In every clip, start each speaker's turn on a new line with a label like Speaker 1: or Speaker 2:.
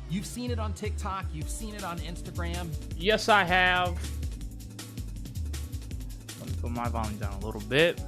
Speaker 1: You've seen it on TikTok. You've seen it on Instagram.
Speaker 2: Yes, I have. Let me put my volume down a little bit.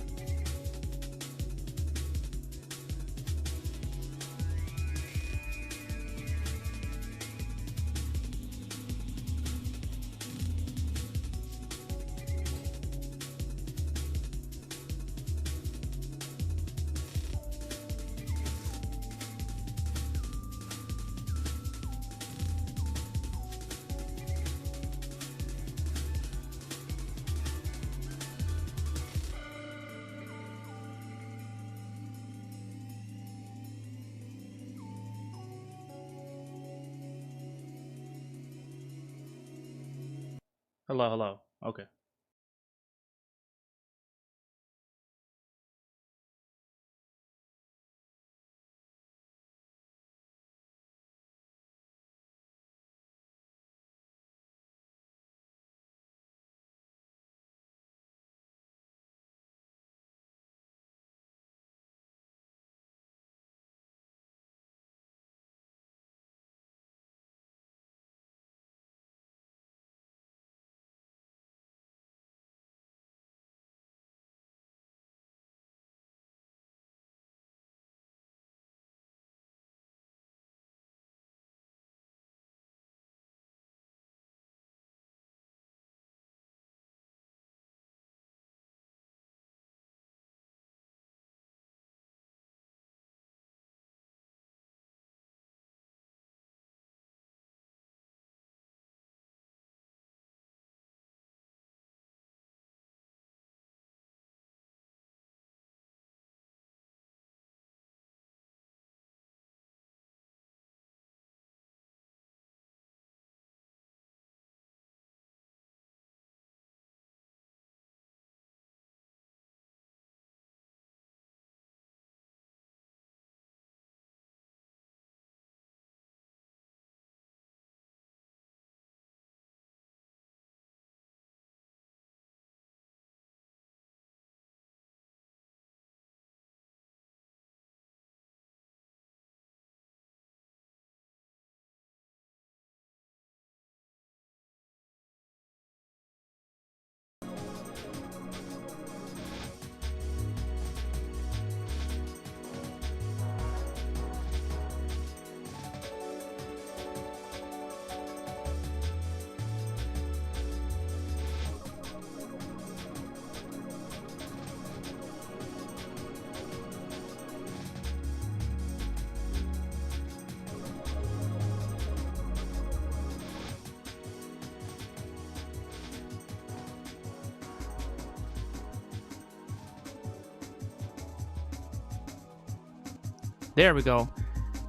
Speaker 2: Hello, hello. Okay. There we go.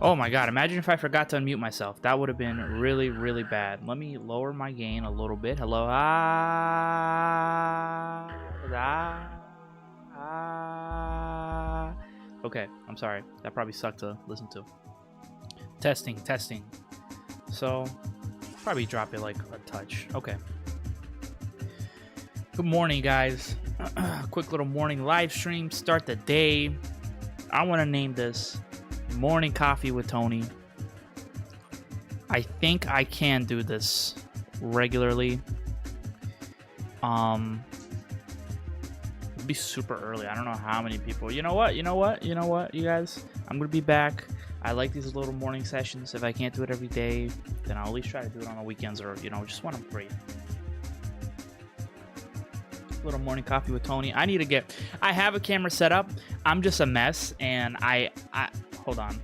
Speaker 2: Oh my god, imagine if I forgot to unmute myself. That would have been really, really bad. Let me lower my gain a little bit. Hello. Okay, I'm sorry. That probably sucked to listen to. Testing, testing. So, probably drop it like a touch. Okay. Good morning, guys. Quick little morning live stream. Start the day. I want to name this Morning Coffee with Tony. I think I can do this regularly. It'll be super early. I don't know how many people. You know what, you guys? I'm gonna be back. I like these little morning sessions. If I can't do it every day, then I'll at least try to do it on the weekends, or just when I'm free. Little morning coffee with Tony. I have a camera set up. I'm just a mess, and I hold on.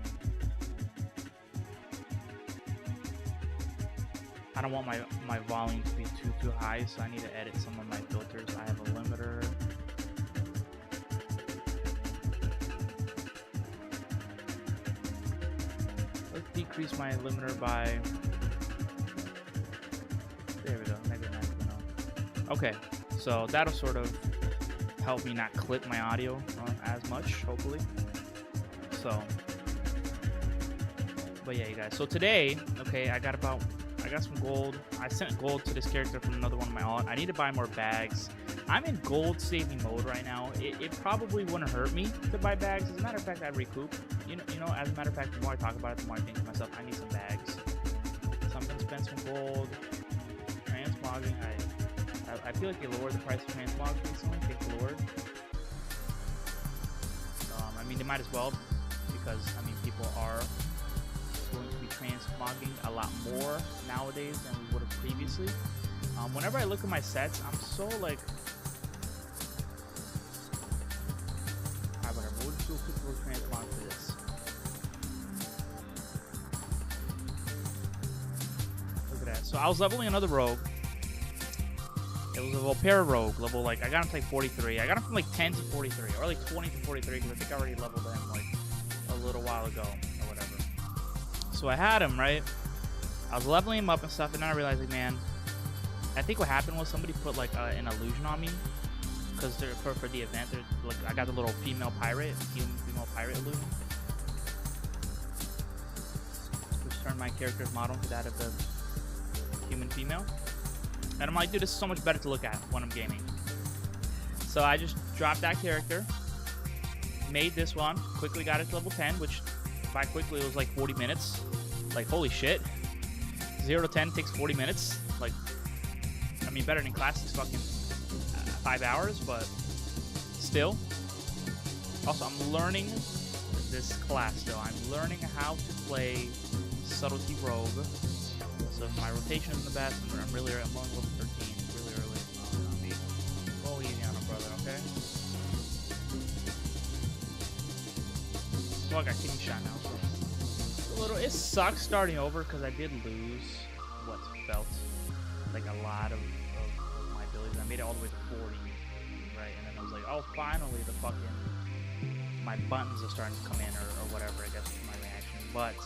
Speaker 2: I don't want my volume to be too high, so I need to edit some of my filters. I have a limiter. Let's decrease my limiter by. There we go. Maybe not. Okay, so that'll sort of help me not clip my audio as much, hopefully. So. But yeah, you guys. So today, okay, I got some gold. I sent gold to this character from another one of my alt. I need to buy more bags. I'm in gold saving mode right now. It probably wouldn't hurt me to buy bags. As a matter of fact, I'd recoup. You know. As a matter of fact, the more I talk about it, the more I think to myself, I need some bags. So I'm gonna spend some gold. Transmogging. I feel like they lowered the price of transmog recently. Thank the Lord. I mean, they might as well, because I mean, people are going to be transmogging a lot more nowadays than we would have previously. Whenever I look at my sets, I'm so like, alright, whatever. We'll just do a quick little transmog for this. Look at that. So I was leveling another rogue. It was a Volpera rogue level, like I got him to like 43. I got him from like 10 to 43, or like 20 to 43, because I think I already leveled him like a little while ago or whatever. So I had him, right? I was leveling him up and stuff, and then I realized, like, man, I think what happened was somebody put like an illusion on me, because for the event, like I got the little female pirate illusion, which turned my character's model to that of the human female. And I'm like, dude, this is so much better to look at when I'm gaming. So I just dropped that character, made this one, quickly got it to level 10, which by quickly it was like 40 minutes. Like, holy shit. 0 to 10 takes 40 minutes. Like, I mean, better than classics fucking 5 hours, but still. Also, I'm learning this class still. I'm learning how to play Subtlety Rogue. So my rotation isn't the best, and I'm only level 13. It's really early. Go easy on him, brother, okay? So I got kidney shot now, so it sucks starting over, because I did lose what felt like a lot of my abilities. I made it all the way to 40, right? And then I was like, oh, finally my buttons are starting to come in, or whatever, I guess was my reaction. But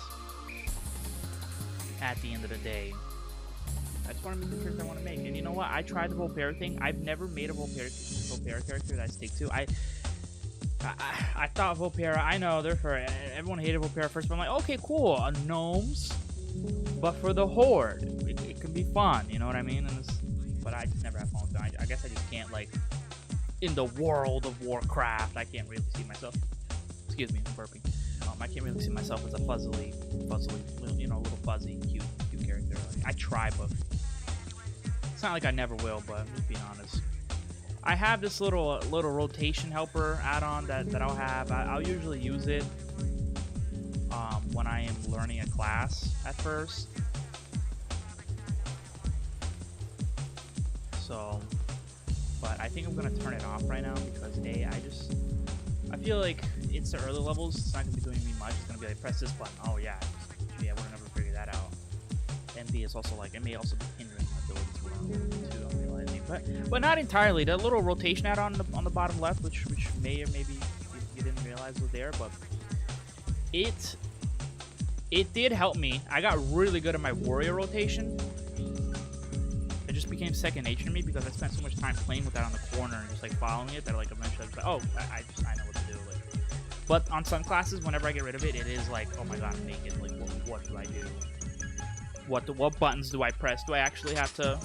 Speaker 2: at the end of the day, I just want to make the character I want to make. And you know what? I tried the Volpera thing. I've never made a Volpera character that I stick to. I thought Volpera, I know, everyone hated Volpera first, but I'm like, okay, cool, gnomes, but for the Horde, it can be fun, you know what I mean? But I just never have fun with it. I guess I just can't, like, in the world of Warcraft, I can't really see myself, excuse me, I'm burping. I can't really see myself as a fuzzily, you know, little fuzzy, cute character. Like, I try, but it's not like I never will, but I'm just being honest. I have this little rotation helper add-on that I'll have. I'll usually use it when I am learning a class at first. So, but I think I'm gonna turn it off right now, because I feel like it's the early levels. It's not gonna be doing me much. It's gonna be like, press this button. Oh yeah, we'll never figure that out. And B is also like, it may also be hindering my abilities too. I'm realizing, but not entirely. The little rotation add-on on the bottom left, which may or maybe you didn't realize was there, but it did help me. I got really good at my warrior rotation. It just became second nature to me, because I spent so much time playing with that on the corner and just like following it that like eventually I was like, oh, I know what to do. Like, but on some classes, whenever I get rid of it, it is like, oh my god, I'm naked. Like, what do I do? What buttons do I press? Do I actually have to?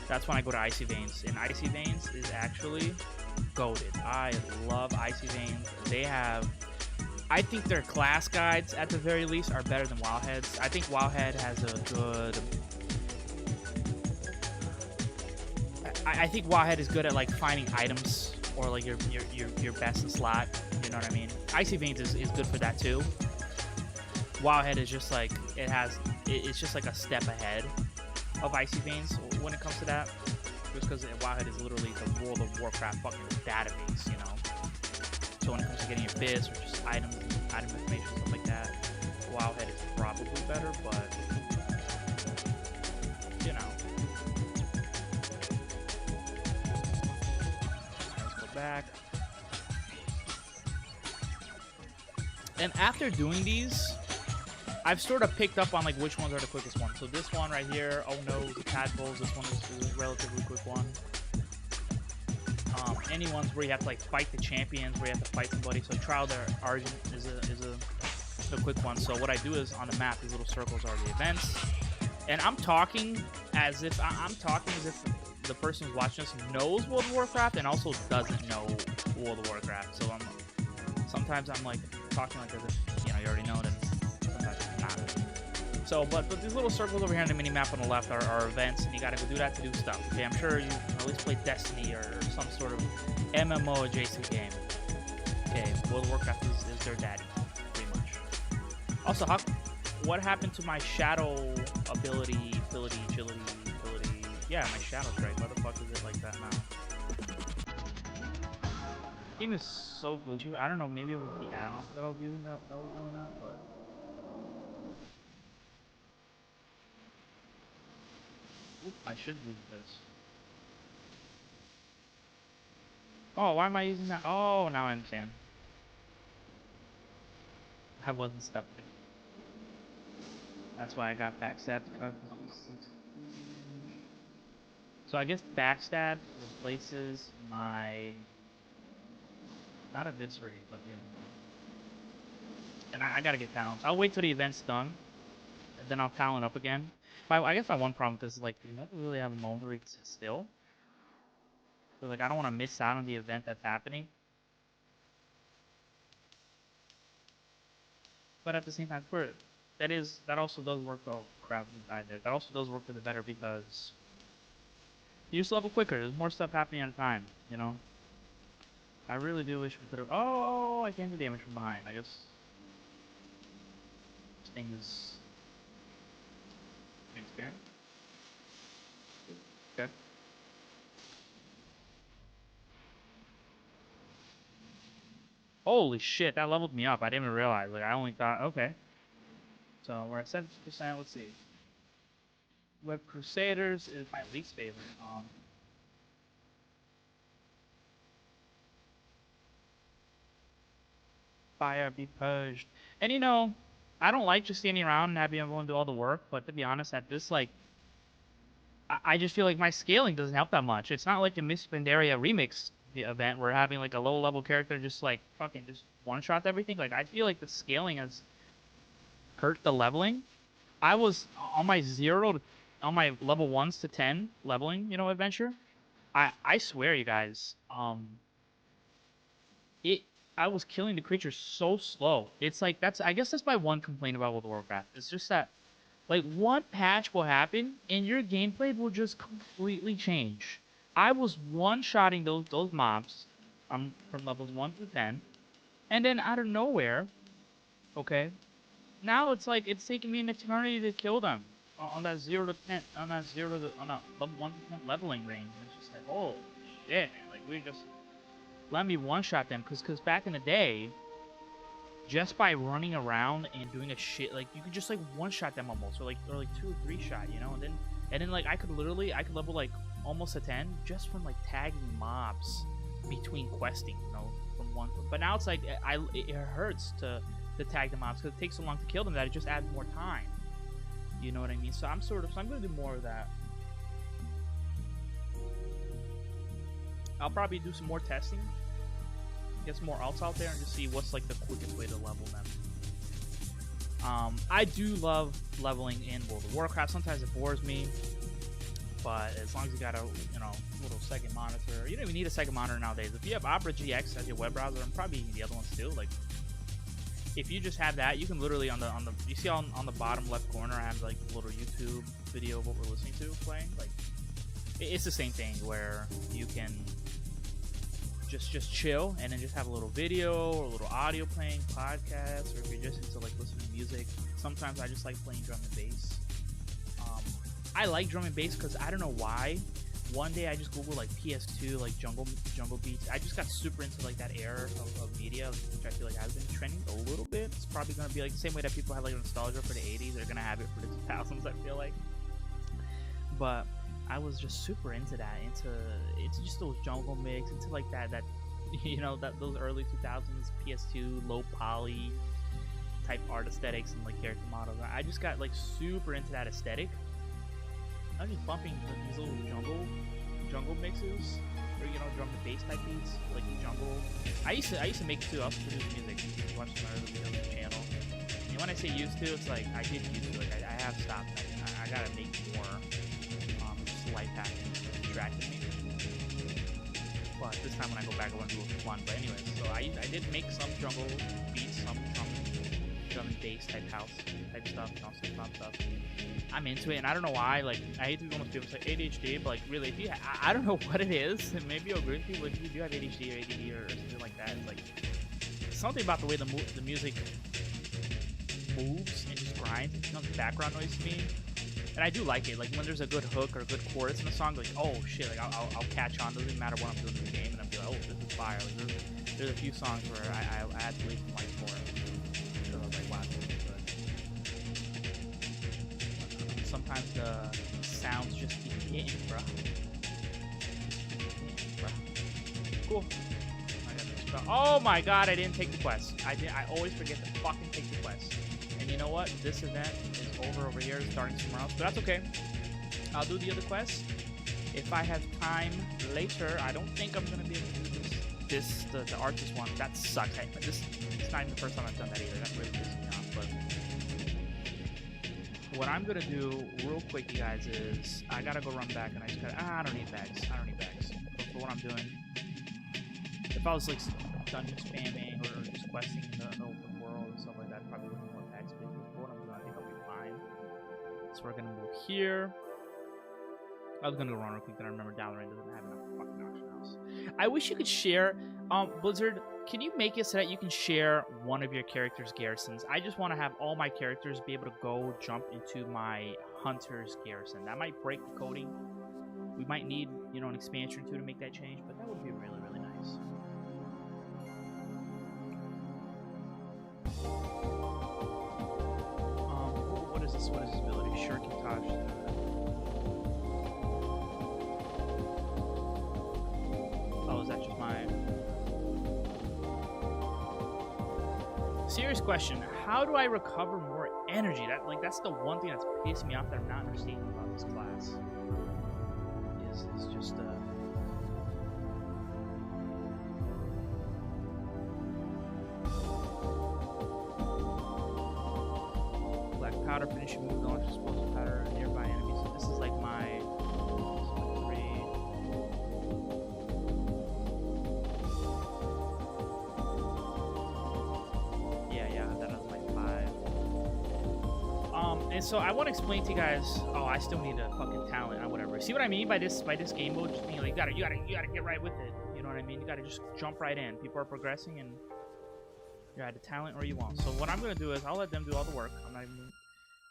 Speaker 2: That's when I go to Icy Veins, and Icy Veins is actually goated. I love Icy Veins. They have, I think their class guides at the very least are better than Wildhead's. I think Wildhead has a good. I think Wildhead is good at like finding items, or like your best in slot. You know what I mean? Icy Veins is good for that too. Wildhead is just like it's just like a step ahead of Icy Veins when it comes to that, just because Wildhead is literally the World of Warcraft fucking database, you know. So when it comes to getting your bits or just item information, stuff like that, Wildhead is probably better, but you know. Let's go back. And after doing these, I've sort of picked up on like which ones are the quickest ones. So this one right here, oh no, the tadpoles. This one is a relatively quick one. Any ones where you have to like fight the champions, where you have to fight somebody. So Trial the Argent is a quick one. So what I do is on the map, these little circles are the events, and I'm talking as if the person who's watching us knows World of Warcraft and also doesn't know World of Warcraft. So sometimes I'm like talking like as if you already know it, and sometimes it's not. So, but these little circles over here on the mini map on the left are events, and you gotta go do that to do stuff. Okay, I'm sure you at least played Destiny or some sort of MMO adjacent game. Okay, World of Warcraft is their daddy, pretty much. Also, what happened to my shadow ability, agility? Yeah, my shadow strike. Why the fuck is it like that now? Game is so glitchy. I don't know. Maybe it was the add-on that I was using that was doing that, but. Oop, I should use this. Oh, why am I using that? Oh, now I understand. I wasn't stepping. That's why I got backstab. So I guess backstab replaces my not eviscerate, but and I gotta get talent. I'll wait till the event's done, and then I'll talent up again. I guess my one problem with this is like you never really have a moment where you sit still. So like I don't want to miss out on the event that's happening. But at the same time, that also does work. Oh crap, died there. That also does work for the better because you just level quicker. There's more stuff happening at a time. I really do wish we could have. Oh, I can't do damage from behind. I guess this thing is experience. Okay. Holy shit, that leveled me up. I didn't even realize. Like I only thought, okay. So we're at 70%. Let's see. Web Crusaders is my least favorite. Fire be purged. And I don't like just standing around and having everyone do all the work, but to be honest, at this, like, I just feel like my scaling doesn't help that much. It's not like the Miss Pandaria remix event where having, like, a low-level character just, like, fucking just one-shot everything. Like, I feel like the scaling has hurt the leveling. I was on my on my level 1s to 10 leveling, adventure. I swear, you guys, I was killing the creatures so slow. It's like I guess that's my one complaint about World of Warcraft. It's just that like one patch will happen and your gameplay will just completely change. I was one-shotting those mobs from levels 1 to 10, and then out of nowhere, okay, now it's like it's taking me an eternity to kill them on that 0 to 10 on that level 1 to 10 leveling range. It's just like, oh shit, like we just let me one-shot them because back in the day, just by running around and doing a shit, like you could just like one-shot them almost, or like 2 or 3 shot, and then like I could level like almost to 10 just from like tagging mobs between questing, from one. But now it's like it hurts to tag the mobs because it takes so long to kill them that it just adds more time. You know what I mean? So I'm gonna do more of that. I'll probably do some more testing, get some more alts out there, and just see what's like the quickest way to level them. I do love leveling in World of Warcraft. Sometimes it bores me, but as long as you got a little second monitor, you don't even need a second monitor nowadays. If you have Opera GX as your web browser, and probably the other ones too, like if you just have that, you can literally on the you see on the bottom left corner, I have like a little YouTube video of what we're listening to playing. Like it's the same thing where you can just chill and then just have a little video or a little audio playing, podcast, or if you're just into like listening to music. Sometimes I just like playing drum and bass. I like drum and bass because I don't know why. One day I just googled like PS2 like jungle beats. I just got super into like that era of media, which I feel like has been trending a little bit. It's probably gonna be like the same way that people have like nostalgia for the 80s. They're gonna have it for the 2000s. I feel like, but I was just super into that, into just those jungle mix, into like that those early 2000s PS2 low poly type art aesthetics and like character models. I just got like super into that aesthetic. I was just bumping these little jungle mixes, or drum and bass type beats, like the jungle. I used to make it too. I was producing music. Watch my other videos on the channel. And when I say used to, it's like I did used to. Like I have stopped. I gotta make more. Just life hacking. distracted me. But this time when I go back, I want to do it for fun. But anyways, so I did make some jungle beats, some drum and bass type house type stuff, and also some stuff. I'm into it, and I don't know why. Like, I hate to be one of those people say ADHD, but like, really, if you, I don't know what it is. Maybe you'll agree with people if you do have ADHD or ADD or something like that. It's like something about the way the music moves and just grinds. It becomes background noise to me. And I do like it. Like when there's a good hook or a good chorus in a song, like, oh shit, like I'll catch on. Doesn't matter what I'm doing in the game, and I'm like, oh, this is fire. Like, there's a few songs where I had to leave some lights for it. So I was like, wow, this is good. Sometimes the sounds just keep hitting, bro. Cool. Oh my god, I didn't take the quest. I always forget to fucking take the quest. And you know what? This event is over here, starting somewhere else. But that's okay. I'll do the other quest. If I have time later, I don't think I'm going to be able to do the artist one. That sucks. It's not even the first time I've done that either. That really pisses me off. But what I'm going to do real quick, you guys, is I got to go run back. And I just got to... I don't need bags. I don't need bags. For what I'm doing. If I was like dungeon spamming or just questing in the open world and stuff like that, probably would be more bags. But for what I'm doing, I think I'll be fine. So we're going to move here. I was gonna go wrong real quick, then I remember Dalaran doesn't have enough fucking auction house. I wish you could share, Blizzard, can you make it so that you can share one of your character's garrisons? I just want to have all my characters be able to go jump into my hunter's garrison. That might break the coding. We might need, you know, an expansion or two to make that change, but that would be really, really nice. What is this? What is this ability? Shurkitash. Oh, is that just mine? Serious question. How do I recover more energy? That's the one thing that's pissing me off that I'm not understanding about this class. Is just black powder finishing move, launch explosive powder nearby enemies. So this is like my and so I want to explain to you guys. Oh, I still need a fucking talent or whatever. See what I mean by this game mode? Just being like, you gotta get right with it. You know what I mean? You gotta just jump right in. People are progressing, and you're either talent or you won't. So what I'm gonna do is I'll let them do all the work. I'm not even.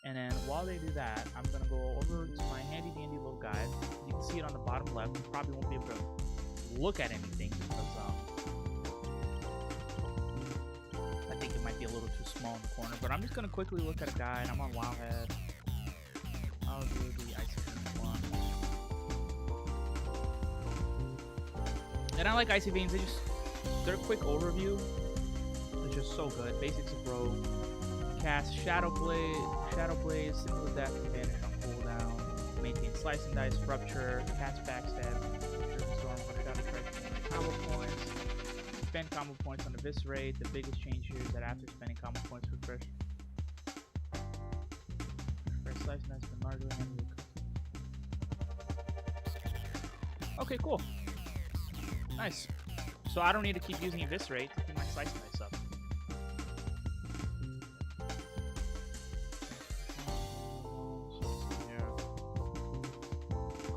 Speaker 2: And then while they do that, I'm gonna go over to my handy dandy little guide. You can see it on the bottom left. You probably won't be able to look at anything because I think it might be a little too small in the corner, but I'm just going to quickly look at a guide. I'm on Wildhead. I'll do the Icy Veins one. And I like Icy Veins. Their quick overview is just so good. Basics of Rogue. Cast Shadow Blaze, Symbol of Death, Vanish on cooldown. Maintain Slice and Dice, Rupture, Cast Backstab, Storm, Shadow Strike, combo points. Spend combo points on Eviscerate. The biggest change here is that after spending combo points for fresh slice and dice, been larger than okay, cool. Nice. So I don't need to keep using Eviscerate to keep my slice and dice up.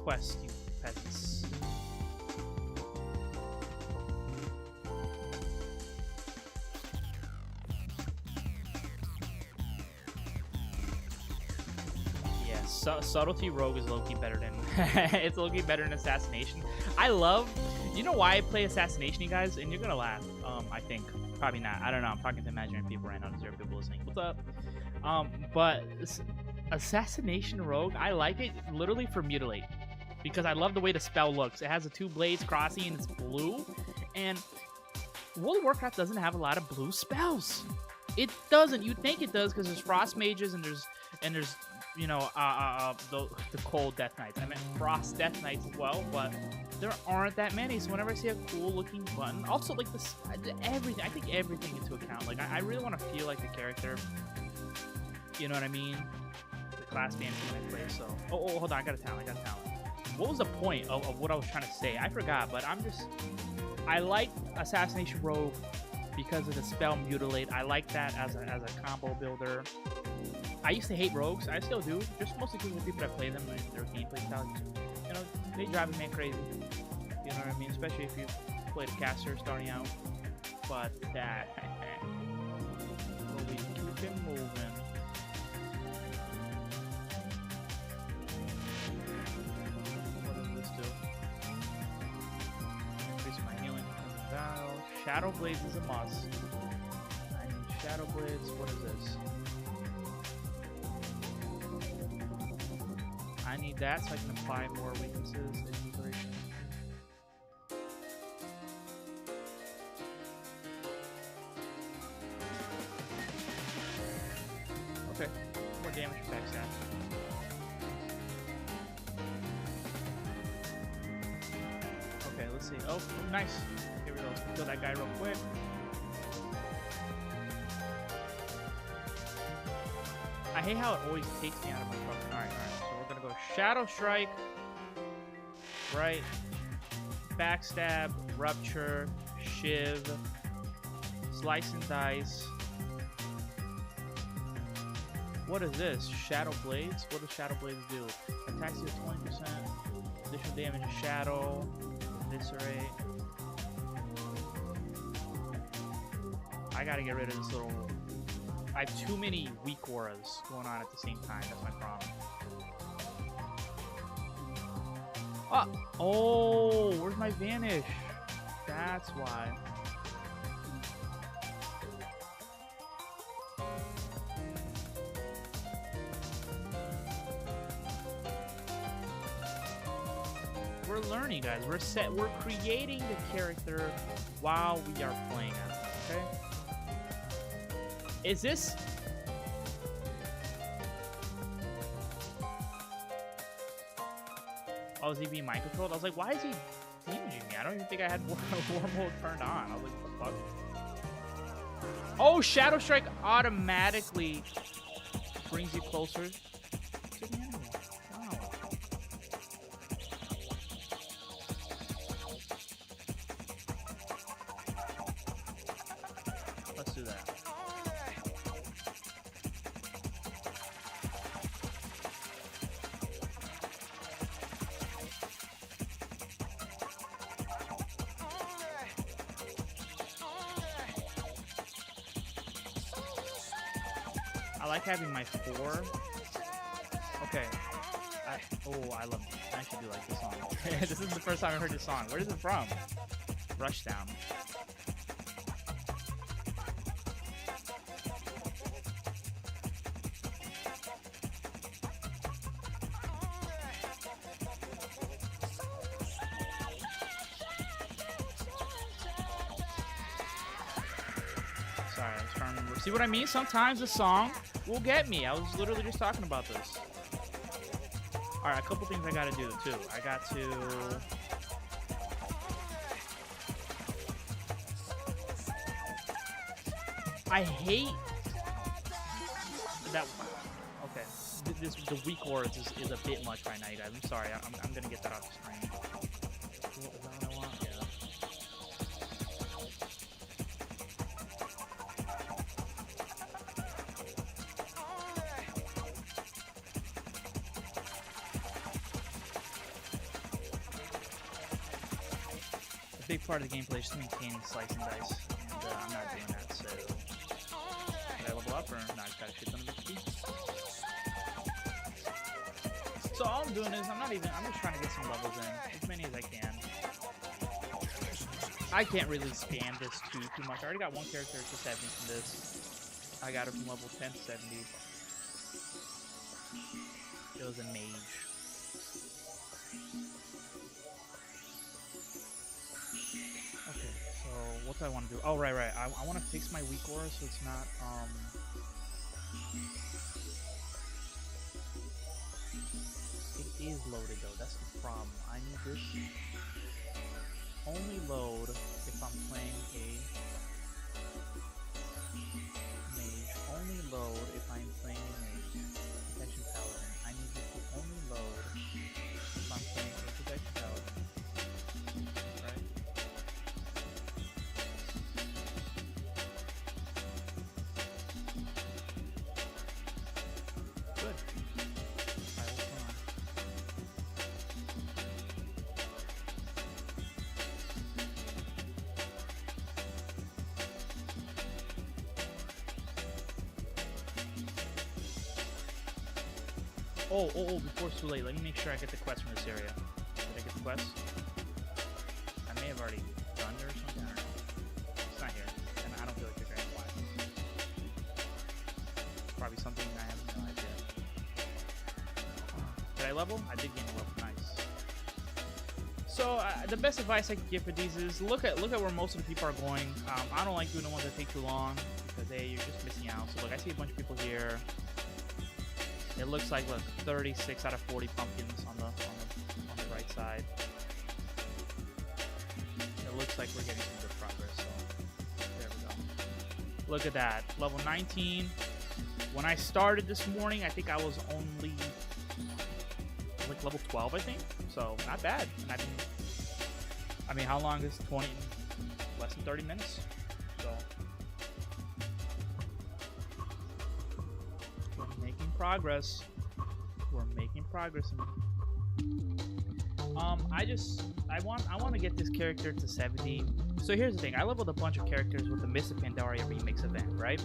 Speaker 2: Quest, you peasants. Subtlety Rogue is low-key better than it's low-key better than Assassination. I love, you know why I play Assassination, you guys? And you're gonna laugh. I think probably not. I don't know. I'm talking to imaginary people right now. Zero people listening. What's up? But Assassination Rogue, I like it literally for Mutilate because I love the way the spell looks. It has the two blades crossing and it's blue. And World of Warcraft doesn't have a lot of blue spells. It doesn't. You'd think it does because there's Frost Mages and there's you know, the cold Death Knights. I meant Frost Death Knights as well, but there aren't that many. So whenever I see a cool looking button, also like this, everything, I take everything into account. Like I really want to feel like the character. You know what I mean? The class fantasy I play. So, oh, hold on, I got a talent. What was the point of what I was trying to say? I forgot, but I like Assassination Rogue because of the spell Mutilate. I like that as a combo builder. I used to hate rogues. I still do. Just mostly because of the people that play them and their gameplay style. You know, they drive a man crazy. You know what I mean? Especially if you play the caster starting out. But that... Well, we keep it moving. What does this do? Increase my healing from the battle. Shadow Blades is a must. I need Shadow Blades. What is this? I need that so I can apply more weaknesses. Inspiration. Okay, more damage from backstab. Okay, let's see. Oh, nice. Here we go. Let's kill that guy real quick. I hate how it always takes me out of my fucking. Alright. So we're gonna go Shadow Strike, right? Backstab, Rupture, Shiv, Slice and Dice. What is this? Shadow Blades? What does Shadow Blades do? Attacks you at 20%. Additional damage to Shadow. Eviscerate. I gotta get rid of this little... I have too many weak auras going on at the same time. That's my problem. Oh, where's my Vanish? That's why. We're learning, guys. We're creating the character while we are playing as it, okay? Is this... Oh, is he being mind controlled? I was like, why is he damaging me? I don't even think I had war mode turned on. I was like, what the fuck? Oh, Shadow Strike automatically brings you closer to the enemy. Wow. Let's do that. I like having my 4. Okay. I love it. I actually do like this song. This is the first time I heard this song. Where is it from? Rushdown. Sorry, I was trying to remember. See what I mean? Sometimes the song will get me. I was literally just talking about this. Alright, a couple things I gotta do, too. I got to... I hate... that... Okay. The weak auras is a bit much right now, you guys. I'm sorry. I'm gonna get that off the screen. Is that what I want? Yeah. Big part of the gameplay is just maintaining Slice and Dice, and I'm not doing that, so... Did I level up, or no, I just got a shit ton of XP? So all I'm doing is, I'm just trying to get some levels in, as many as I can. I can't really spam this too much. I already got one character to 70 from this. I got it from level 10 to 70. It was a mage. What do I want to do? Oh, right. I want to fix my weak aura so it's not, It is loaded, though. That's the problem. I need this only load if I'm playing a mage. Only load if I'm playing a mage. Protection paladin. I need this to only load if I'm playing a before it's too late, let me make sure I get the quest from this area. Did I get the quest? I may have already done it or something. I don't know. It's not here, and I don't feel like figuring out why. Probably something I have no idea. Did I level? I did gain a level. Nice. So the best advice I can give for these is look at where most of the people are going. I don't like doing the ones that take too long because hey, you're just missing out. So look, I see a bunch of people here. It looks like, look, 36 out of 40 pumpkins on the right side. It looks like we're getting some good progress, so there we go. Look at that, level 19. When I started this morning, I think I was only like level 12, I think. So not bad. And I mean, how long is 20? Less than 30 minutes. So progress. We're making progress. I want to get this character to 70. So here's the thing. I leveled a bunch of characters with the Mists of Pandaria remix event, right?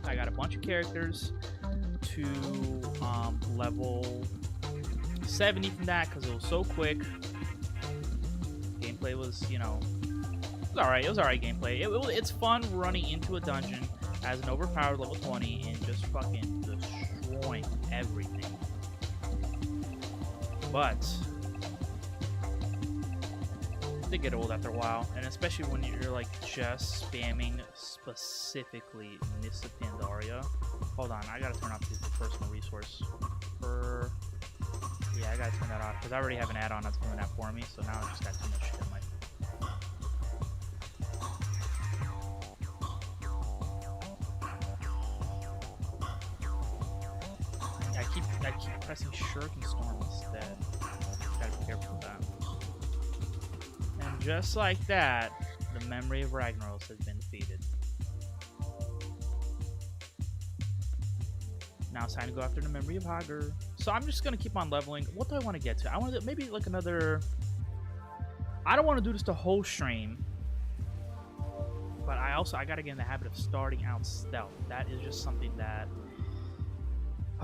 Speaker 2: I got a bunch of characters to level 70 from that because it was so quick. Gameplay was, you know, it was alright. It was alright gameplay. It's fun running into a dungeon as an overpowered level 20 and just fucking destroying everything. But they get old after a while, and especially when you're like just spamming specifically Mists of Pandaria. Hold on, I gotta turn off the personal resource. Yeah, I gotta turn that off because I already have an add-on that's doing that for me. So now I just got too much shit in my. I keep pressing Shuriken Storm instead. Gotta be careful with that. And just like that, the memory of Ragnaros has been defeated. Now it's time to go after the memory of Hager. So I'm just gonna keep on leveling. What do I want to get to? I want to maybe like another. I don't want to do this the whole stream, but I gotta get in the habit of starting out stealth. That is just something that.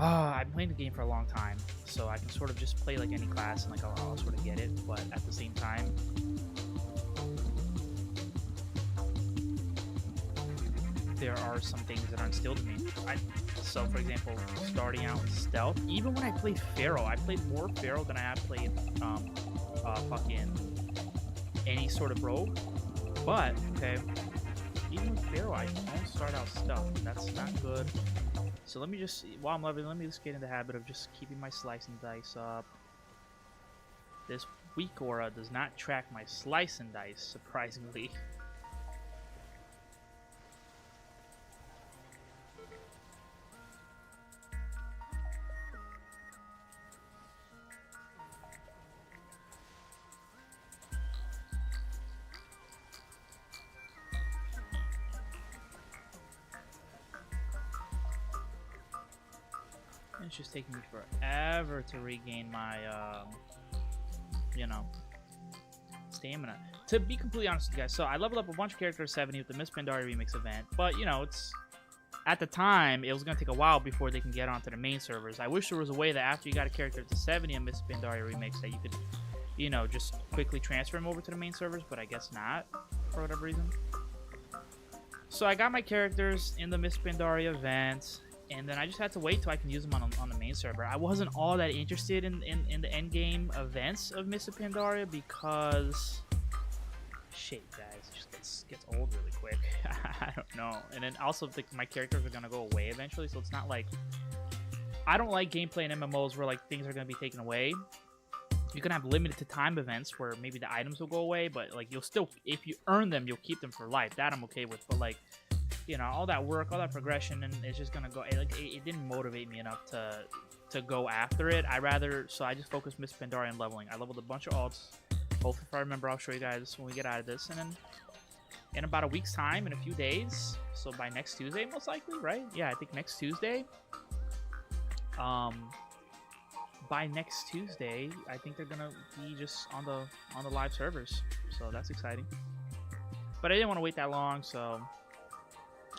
Speaker 2: I've been playing the game for a long time, so I can sort of just play like any class and like I'll sort of get it, but at the same time, there are some things that are instilled in me. So for example, starting out stealth, even when I played Pharaoh, I played more Pharaoh than I have played fucking any sort of rogue. But, okay, even with Pharaoh, I don't start out stealth. That's not good. So let me just, while I'm leveling, let me just get in the habit of just keeping my slicing dice up. This weak aura does not track my slicing dice, surprisingly. It's just taking me forever to regain my, you know, stamina. To be completely honest with you guys, so I leveled up a bunch of characters 70 with the Mists of Pandaria remix event, but, you know, it's, at the time, it was going to take a while before they can get onto the main servers. I wish there was a way that after you got a character to 70 in Mists of Pandaria remix that you could, you know, just quickly transfer him over to the main servers, but I guess not, for whatever reason. So I got my characters in the Mists of Pandaria event, and then I just had to wait till I can use them on the main server. I wasn't all that interested in the end game events of Mists of Pandaria because shit, guys, it just gets old really quick. I don't know. And then also my characters are gonna go away eventually, so it's not like I don't like gameplay in MMOs where like things are gonna be taken away. You can have limited to time events where maybe the items will go away, but like you'll still, if you earn them, you'll keep them for life. That I'm okay with, but like, you know, all that work, all that progression, and it's just gonna go. It didn't motivate me enough to go after it. So I just focused Mists of Pandaria on leveling. I leveled a bunch of alts. Hopefully, if I remember, I'll show you guys when we get out of this. And then in about a week's time, in a few days, so by next Tuesday, most likely, right? Yeah, I think next Tuesday. By next Tuesday, I think they're gonna be just on the live servers. So that's exciting. But I didn't want to wait that long, so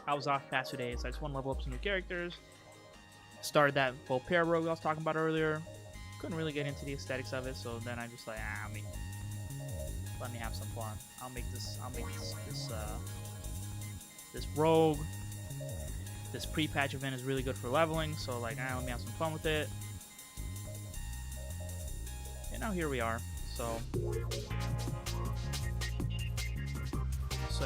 Speaker 2: I was off the past 2 days. I just want to level up some new characters. Started that Volpera rogue I was talking about earlier. Couldn't really get into the aesthetics of it, so then I just like, let me have some fun. I'll make this rogue. This pre-patch event is really good for leveling, so like, let me have some fun with it. And now here we are. So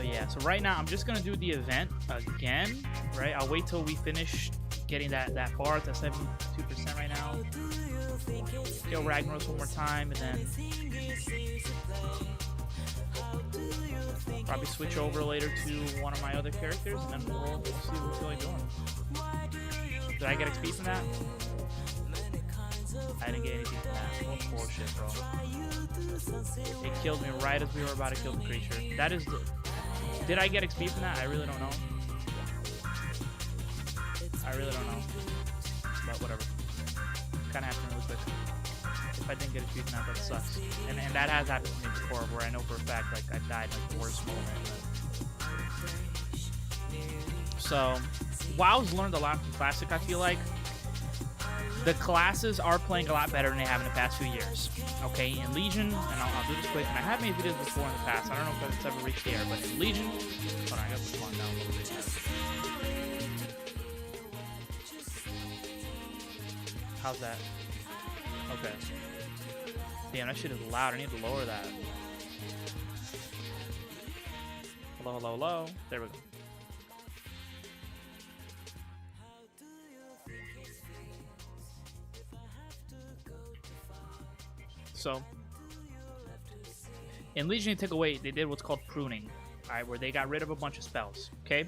Speaker 2: yeah, so right now I'm just gonna do the event again, right? I'll wait till we finish getting that bar to 72% right now. Kill Ragnaros one more time, and then probably switch over later to one of my other characters, and then we'll see what we feel like doing. Did I get XP from that? I didn't get anything from that. What bullshit, bro. It killed me right as we were about to kill the creature. That is the... Did I get XP from that? I really don't know. But whatever. Kinda happened really quick. If I didn't get XP from that, that sucks. And that has happened to me before, where I know for a fact, like, I died like the worst moment. So, WoW's learned a lot from Classic, I feel like. The classes are playing a lot better than they have in the past few years. Okay, in Legion, and I'll do this quick, and I have made videos before in the past. I don't know if it's ever reached the air, but in Legion... Hold on, I got this one down a little bit. How's that? Okay. Damn, that shit is loud. I need to lower that. Hello, hello, hello. There we go. So, in Legion, they did what's called pruning, right, where they got rid of a bunch of spells, okay?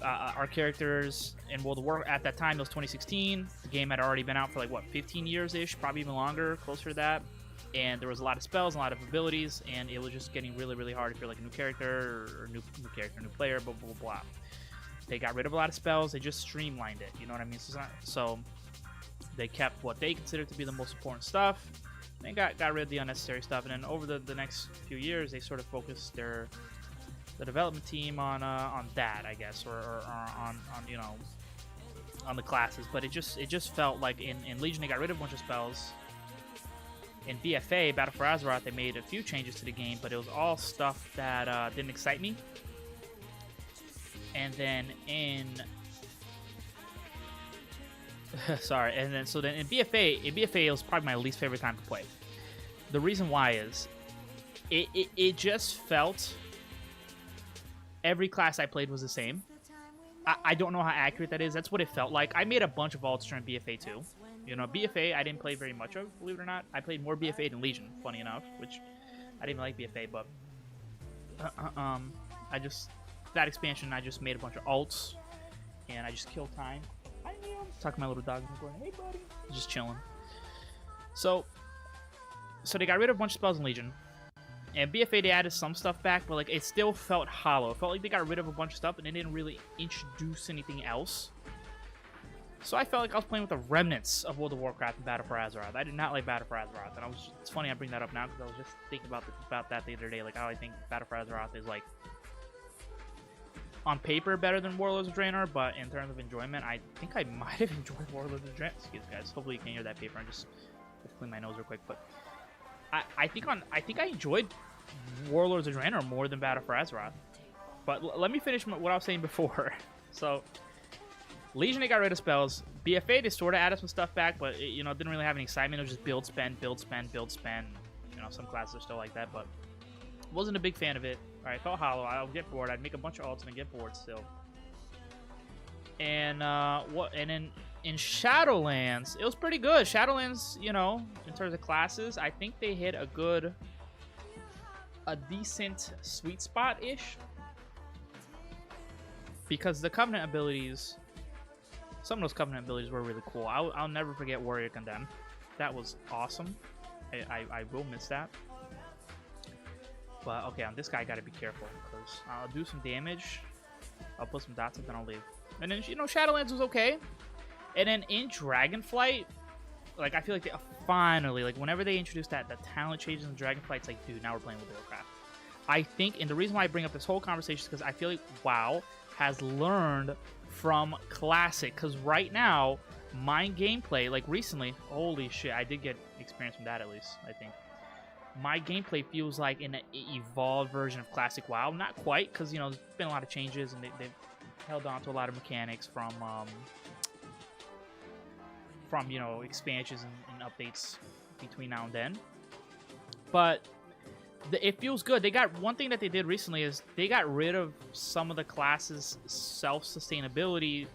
Speaker 2: Our characters in World of Warcraft, at that time, it was 2016. The game had already been out for like, what, 15 years-ish, probably even longer, closer to that. And there was a lot of spells, and a lot of abilities, and it was just getting really, really hard if you're like a new character, or new player, blah, blah, blah. They got rid of a lot of spells. They just streamlined it, you know what I mean? So they kept what they considered to be the most important stuff. They got rid of the unnecessary stuff, and then over the next few years, they sort of focused the development team on that, I guess, or on you know, on the classes. But it just felt like in Legion they got rid of a bunch of spells. In BFA, Battle for Azeroth, they made a few changes to the game, but it was all stuff that didn't excite me. And then in sorry, and then in BFA, it was probably my least favorite time to play. The reason why is it just felt every class I played was the same. I don't know how accurate that is. That's what it felt like. I made a bunch of alts during BFA too. You know, BFA I didn't play very much of, believe it or not. I played more BFA than Legion, funny enough, which I didn't even like BFA, but that expansion I just made a bunch of alts and I just killed time. Talking to my little dog in the corner. Hey, buddy. Just chilling. So they got rid of a bunch of spells in Legion. And BFA, they added some stuff back, but like it still felt hollow. It felt like they got rid of a bunch of stuff and they didn't really introduce anything else. So I felt like I was playing with the remnants of World of Warcraft and Battle for Azeroth. I did not like Battle for Azeroth. And it's funny I bring that up now because I was just thinking about that the other day. Like how I think Battle for Azeroth is like on paper better than Warlords of Draenor, but in terms of enjoyment, I think I might have enjoyed Warlords of Draenor. Excuse me, guys. Hopefully you can hear that paper. I just clean my nose real quick. But I think I enjoyed Warlords of Draenor more than Battle for Azeroth. But let me finish what I was saying before. So Legion, they got rid of spells. BFA, they sort of added some stuff back, but it, you know, didn't really have any excitement. It was just build, spend, build, spend, build, spend. You know, some classes are still like that, but wasn't a big fan of it. Alright, felt hollow. I'll get bored. I'd make a bunch of alts and then get bored still. And then in Shadowlands, it was pretty good. Shadowlands, you know, in terms of classes, I think they hit a decent sweet spot-ish. Because the Covenant abilities, some of those Covenant abilities were really cool. I'll never forget Warrior Condemn. That was awesome. I will miss that. But, okay, on this guy, I gotta be careful, because I'll do some damage, I'll put some dots up, and I'll leave. And then, you know, Shadowlands was okay. And then in Dragonflight, like, I feel like they finally, like, whenever they introduced the talent changes in Dragonflight, it's like, dude, now we're playing with Warcraft. I think, and the reason why I bring up this whole conversation is because I feel like WoW has learned from Classic. Because right now, my gameplay, like recently, holy shit, I did get experience from that at least, I think. My gameplay feels like an evolved version of Classic WoW. Not quite, because, you know, there's been a lot of changes, and they've held on to a lot of mechanics from you know, expansions and updates between now and then. But it feels good. They got one thing that they did recently is they got rid of some of the classes' self-sustainability,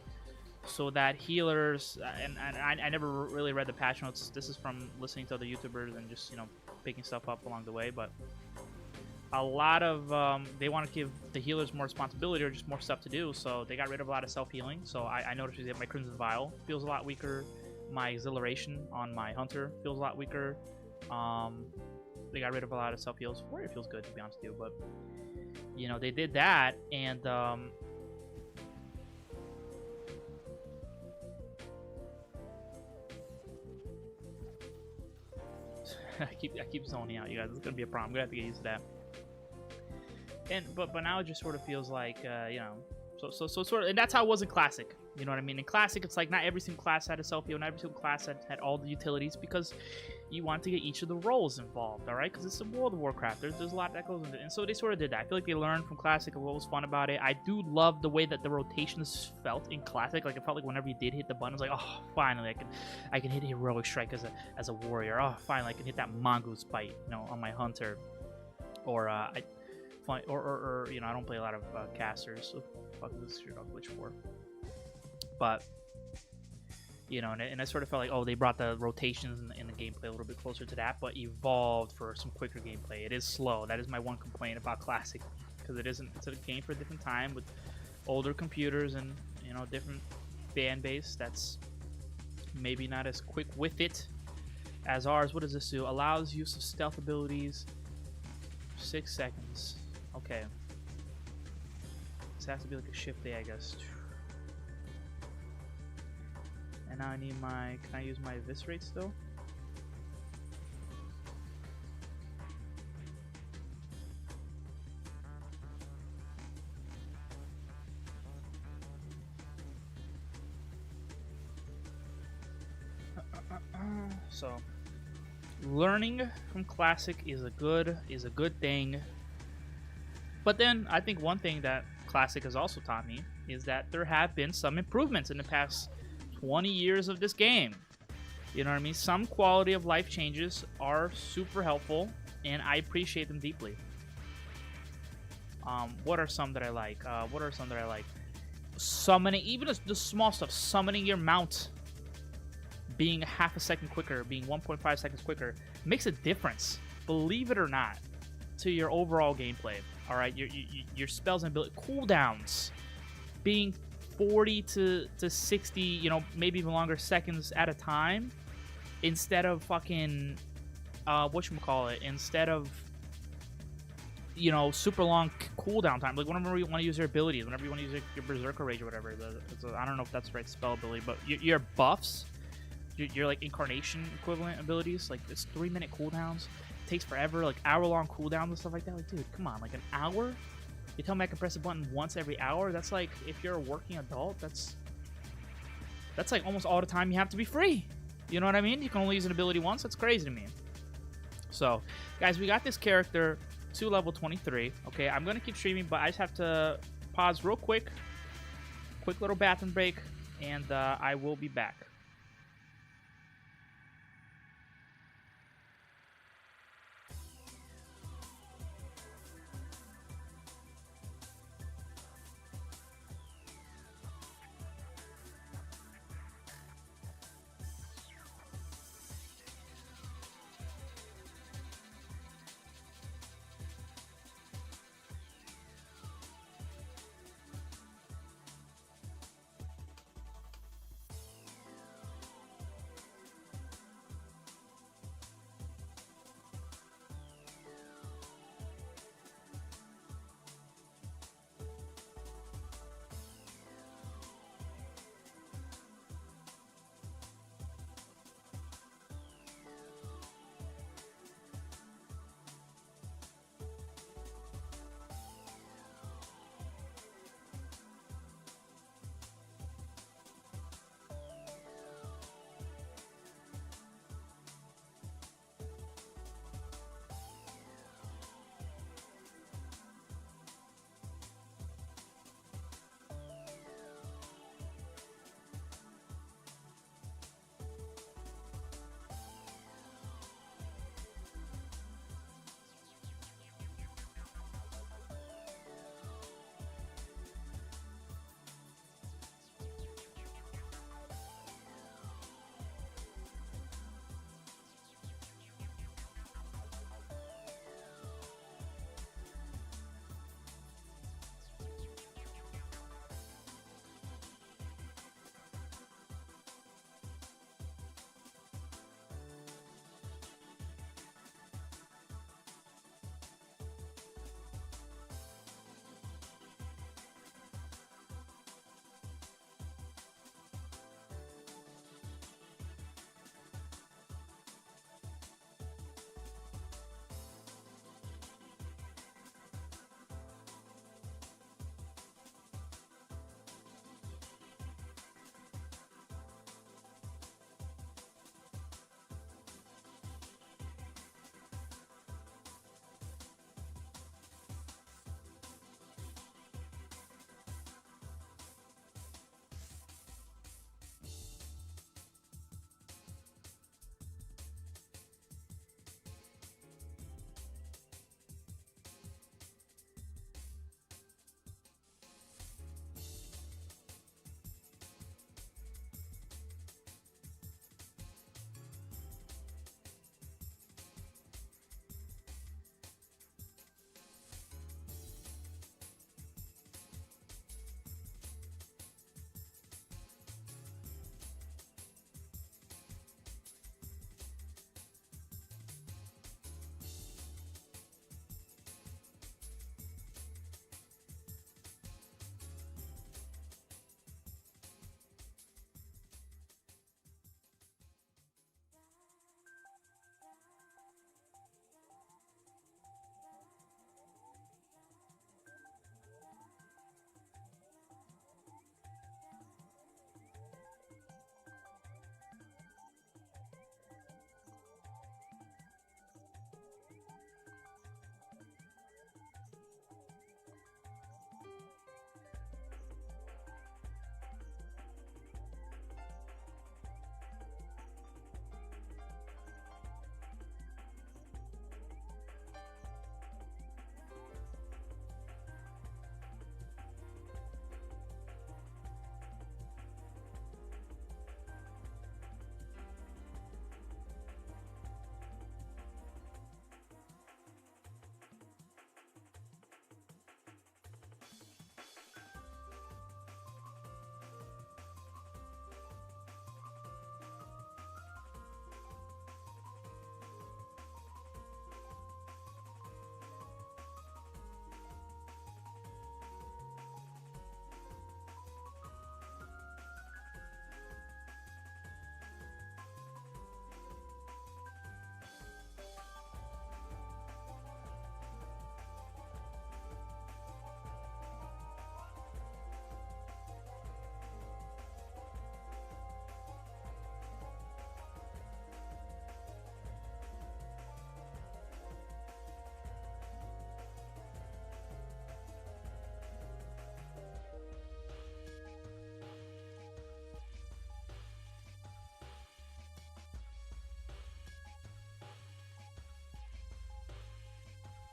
Speaker 2: so that healers and I never really read the patch notes. This is from listening to other YouTubers and just, you know, picking stuff up along the way. But a lot of they want to give the healers more responsibility or just more stuff to do. So they got rid of a lot of self-healing. So I noticed that my Crimson Vial feels a lot weaker. My Exhilaration on my Hunter feels a lot weaker. They got rid of a lot of self-heals. Warrior feels good, to be honest with you, but, you know, they did that, and I keep zoning out, you guys. It's gonna be a problem. I'm gonna have to get used to that. And but now it just sort of feels like, you know, so sort of, and that's how it was in Classic. You know what I mean? In Classic, it's like not every single class had a self-heal, not every single class had all the utilities, because you want to get each of the roles involved, all right? Because it's a World of Warcraft. There's a lot that goes into it. And so they sort of did that. I feel like they learned from Classic of what was fun about it. I do love the way that the rotations felt in Classic. Like, it felt like whenever you did hit the button, it was like, oh, finally, I can hit a Heroic Strike as a warrior. Oh, finally, I can hit that Mongoose Bite, you know, on my Hunter. Or, or you know, I don't play a lot of casters, so fuck this shit off Glitch 4. But, you know, and I sort of felt like, oh, they brought the rotations in the gameplay a little bit closer to that, but evolved for some quicker gameplay. It is slow. That is my one complaint about Classic, because it's a game for a different time with older computers and, you know, different fan base that's maybe not as quick with it as ours. What does this do? Allows use of stealth abilities. 6 seconds. Okay. This has to be like a shift A, I guess. And now I need my... Can I use my Eviscerate still? So, learning from Classic is a good thing. But then I think one thing that Classic has also taught me is that there have been some improvements in the past 20 years of this game. You know what I mean? Some quality of life changes are super helpful, and I appreciate them deeply. What are some that I like? Summoning, even the small stuff, summoning your mount being half a second quicker, being 1.5 seconds quicker, makes a difference, believe it or not, to your overall gameplay. All right, your spells and ability cooldowns being 40 to 60, you know, maybe even longer seconds at a time, instead of fucking whatchamacallit, instead of, you know, super long cooldown time. Like whenever you want to use your abilities, whenever you want to use your Berserker Rage or whatever. I don't know if that's the right spell ability, but your buffs, your like incarnation equivalent abilities, like this 3-minute cooldowns, takes forever, like hour-long cooldowns and stuff like that. Like, dude, come on, like an hour? You tell me I can press a button once every hour? That's like, if you're a working adult, that's like almost all the time you have to be free. You know what I mean? You can only use an ability once. That's crazy to me. So, guys, we got this character to level 23. Okay, I'm gonna keep streaming, but I just have to pause real quick. Quick little bathroom break, and I will be back.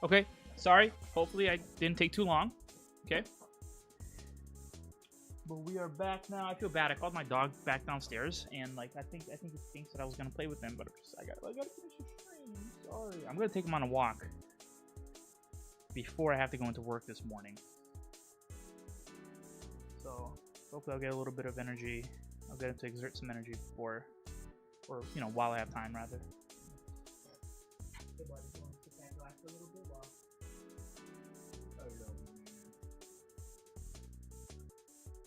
Speaker 2: Okay, sorry. Hopefully I didn't take too long. Okay. But we are back now. I feel bad. I called my dog back downstairs, and like I think he thinks that I was gonna play with him, but I gotta finish the stream. Sorry. I'm gonna take him on a walk before I have to go into work this morning. So hopefully I'll get a little bit of energy. I'll get him to exert some energy before, or you know, while I have time rather. Hey, buddy, you want to sit back, relax a little bit while.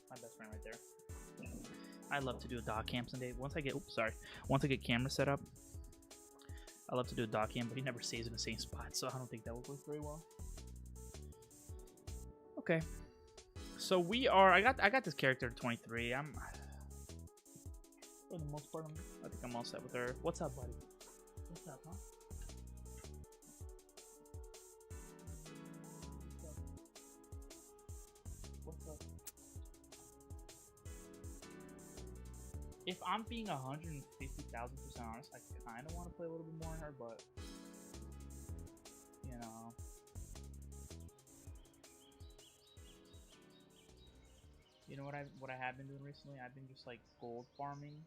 Speaker 2: My best friend right there. I love to do a dog cam someday. Once I get camera set up, I love to do a dog cam, but he never stays in the same spot, so I don't think that would work very well. Okay, so we are. I got this character at 23. For the most part, I think I'm all set with her. What's up, buddy? What's up, huh? What's up? If I'm being 150,000% honest, I kind of want to play a little bit more on her, but you know, what I have been doing recently. I've been just like gold farming.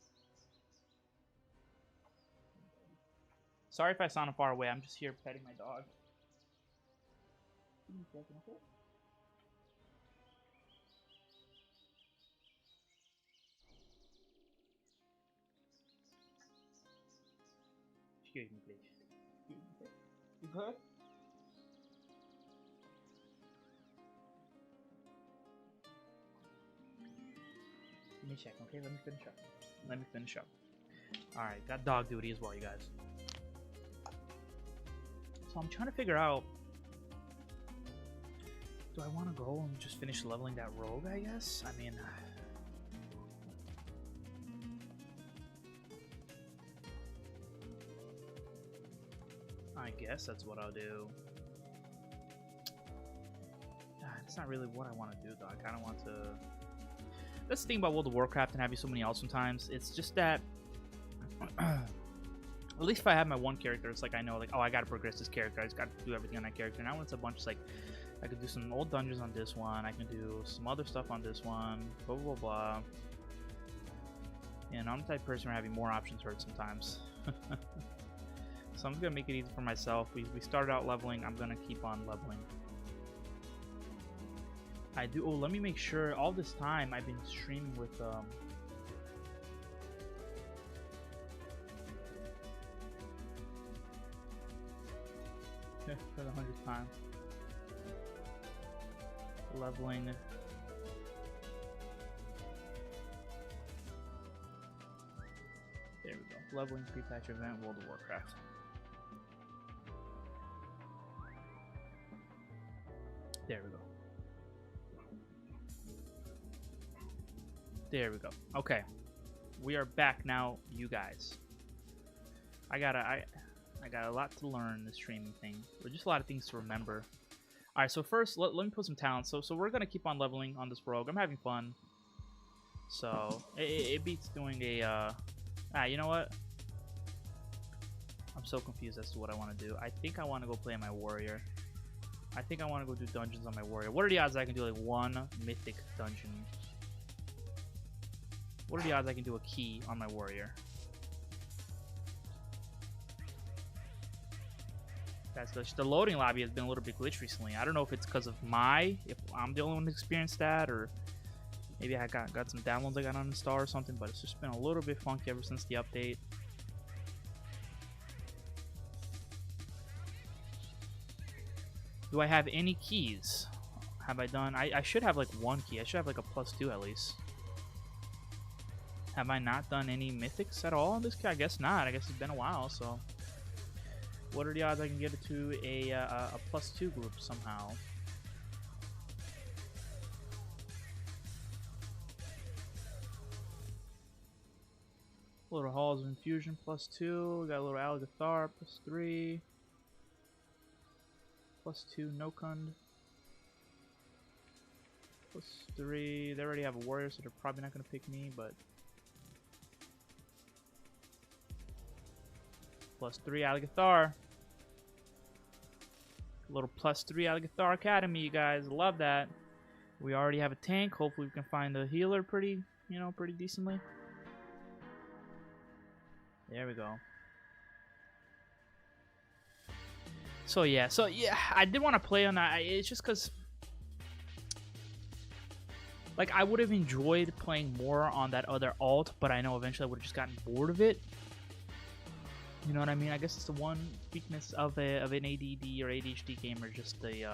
Speaker 2: Sorry if I sound far away. I'm just here petting my dog. Give me a second, okay? Excuse me, please. You good? Give me a second, okay? Let me finish up. Alright, got dog duty as well, you guys. So I'm trying to figure out, do I want to go and just finish leveling that rogue, I guess? I mean, I guess that's what I'll do. That's not really what I want to do, though. I kind of want to... That's the thing about World of Warcraft and having so many else sometimes. It's just that... At least if I have my one character, it's like I know, like, oh, I gotta progress this character. I just gotta do everything on that character. Now it's a bunch of, like, I could do some old dungeons on this one. I can do some other stuff on this one. Blah, blah, blah, blah. And I'm the type of person where having more options hurts sometimes. So I'm just gonna make it easy for myself. We started out leveling. I'm gonna keep on leveling. I do. Oh, let me make sure. All this time I've been streaming with for the 100th time. Leveling. There we go. Leveling pre-patch event, World of Warcraft. There we go. There we go. Okay. We are back now, you guys. I got a lot to learn this streaming thing. There's just a lot of things to remember. Alright, so first, let me put some talent. So we're going to keep on leveling on this rogue. I'm having fun. So, it beats doing a... you know what? I'm so confused as to what I want to do. I think I want to go play my warrior. I think I want to go do dungeons on my warrior. What are the odds I can do like one mythic dungeon? What are the odds I can do a key on my warrior? That's glitched. The loading lobby has been a little bit glitched recently. I don't know if it's because of if I'm the only one who experienced that, or maybe I got some downloads I got uninstalled or something, but it's just been a little bit funky ever since the update. Do I have any keys? Have I done... I should have like one key. I should have like a +2 at least. Have I not done any mythics at all on this key? I guess not. I guess it's been a while, so... What are the odds I can get it to a +2 group somehow? Little Halls of Infusion +2. We got a little Algathar +3. +2 Nokund. +3. They already have a warrior, so they're probably not going to pick me, but... +3 Algathar. A little +3 out of Gathar Academy, you guys. Love that. We already have a tank. Hopefully we can find a healer pretty decently. There we go. So yeah, I did want to play on that. It's just because, like, I would have enjoyed playing more on that other alt, but I know eventually I would have just gotten bored of it. You know what I mean? I guess it's the one weakness of an ADD or ADHD gamer, just the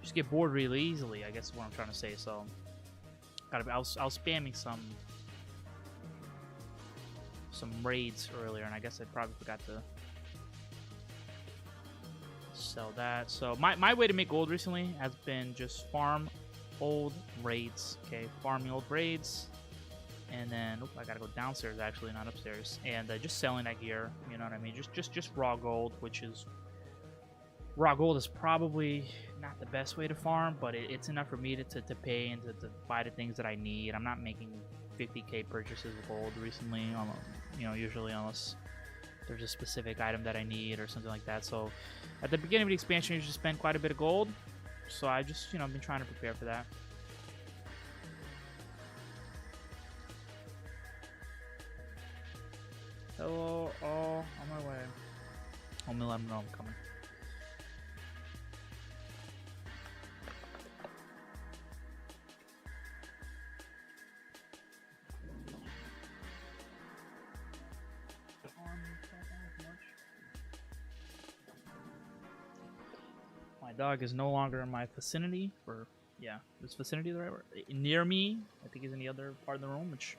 Speaker 2: just get bored really easily. I guess is what I'm trying to say. So, I was spamming some raids earlier, and I guess I probably forgot to sell that. So my way to make gold recently has been just farm old raids. Okay, farming old raids, and then I gotta go downstairs actually, not upstairs, and just selling that gear. You know what I mean? Just raw gold, which is raw gold is probably not the best way to farm, but it's enough for me to pay and to buy the things that I need. I'm not making 50k purchases of gold recently, you know, usually, unless there's a specific item that I need or something like that. So at the beginning of the expansion, you should spend quite a bit of gold. So I just, you know, been trying to prepare for that. Hello, oh, on my way. Oh, let them know I'm coming. My dog is no longer in my vicinity, or yeah, is vicinity the right word? Near me. I think he's in the other part of the room, which,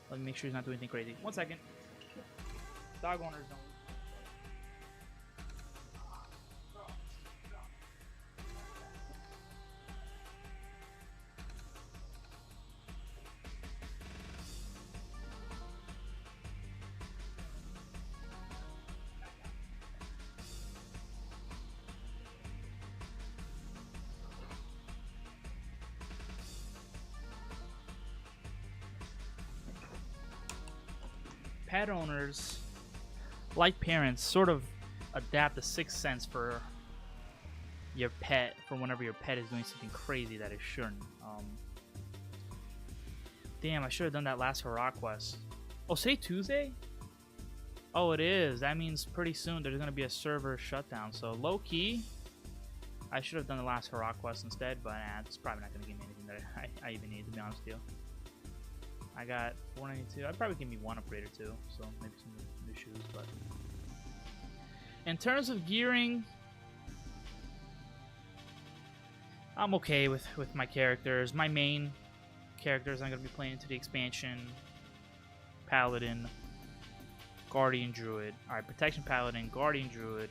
Speaker 2: let me make sure he's not doing anything crazy. 1 second. Dog owners don't. Pet owners, like parents, sort of adapt the sixth sense for your pet for whenever your pet is doing something crazy that it shouldn't. Damn, I should have done that last Hurrah quest. Oh, say Tuesday? Oh, it is. That means pretty soon there's going to be a server shutdown. So, low-key, I should have done the last Hurrah quest instead, but it's probably not going to give me anything that I even need, to be honest with you. I got 492. I'd probably give me one upgrade or two, so maybe some new shoes. But in terms of gearing, I'm okay with my characters. My main characters I'm going to be playing into the expansion: Paladin, Guardian Druid. Alright, Protection Paladin, Guardian Druid,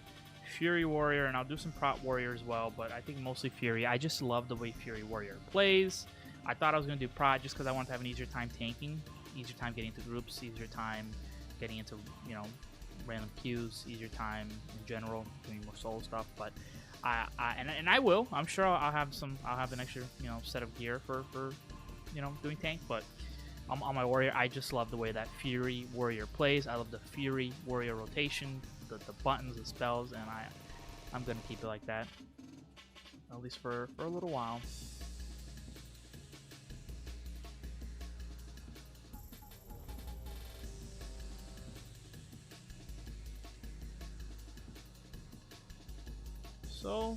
Speaker 2: Fury Warrior, and I'll do some Prot Warrior as well, but I think mostly Fury. I just love the way Fury Warrior plays. I thought I was going to do Prot just because I wanted to have an easier time tanking, easier time getting into groups, easier time getting into, you know, random queues, easier time in general, doing more solo stuff. But I will. I'm sure I'll have an extra, you know, set of gear for you know, doing tank. But on my warrior, I just love the way that Fury Warrior plays. I love the Fury Warrior rotation, the buttons, the spells, and I'm gonna keep it like that, at least for a little while. So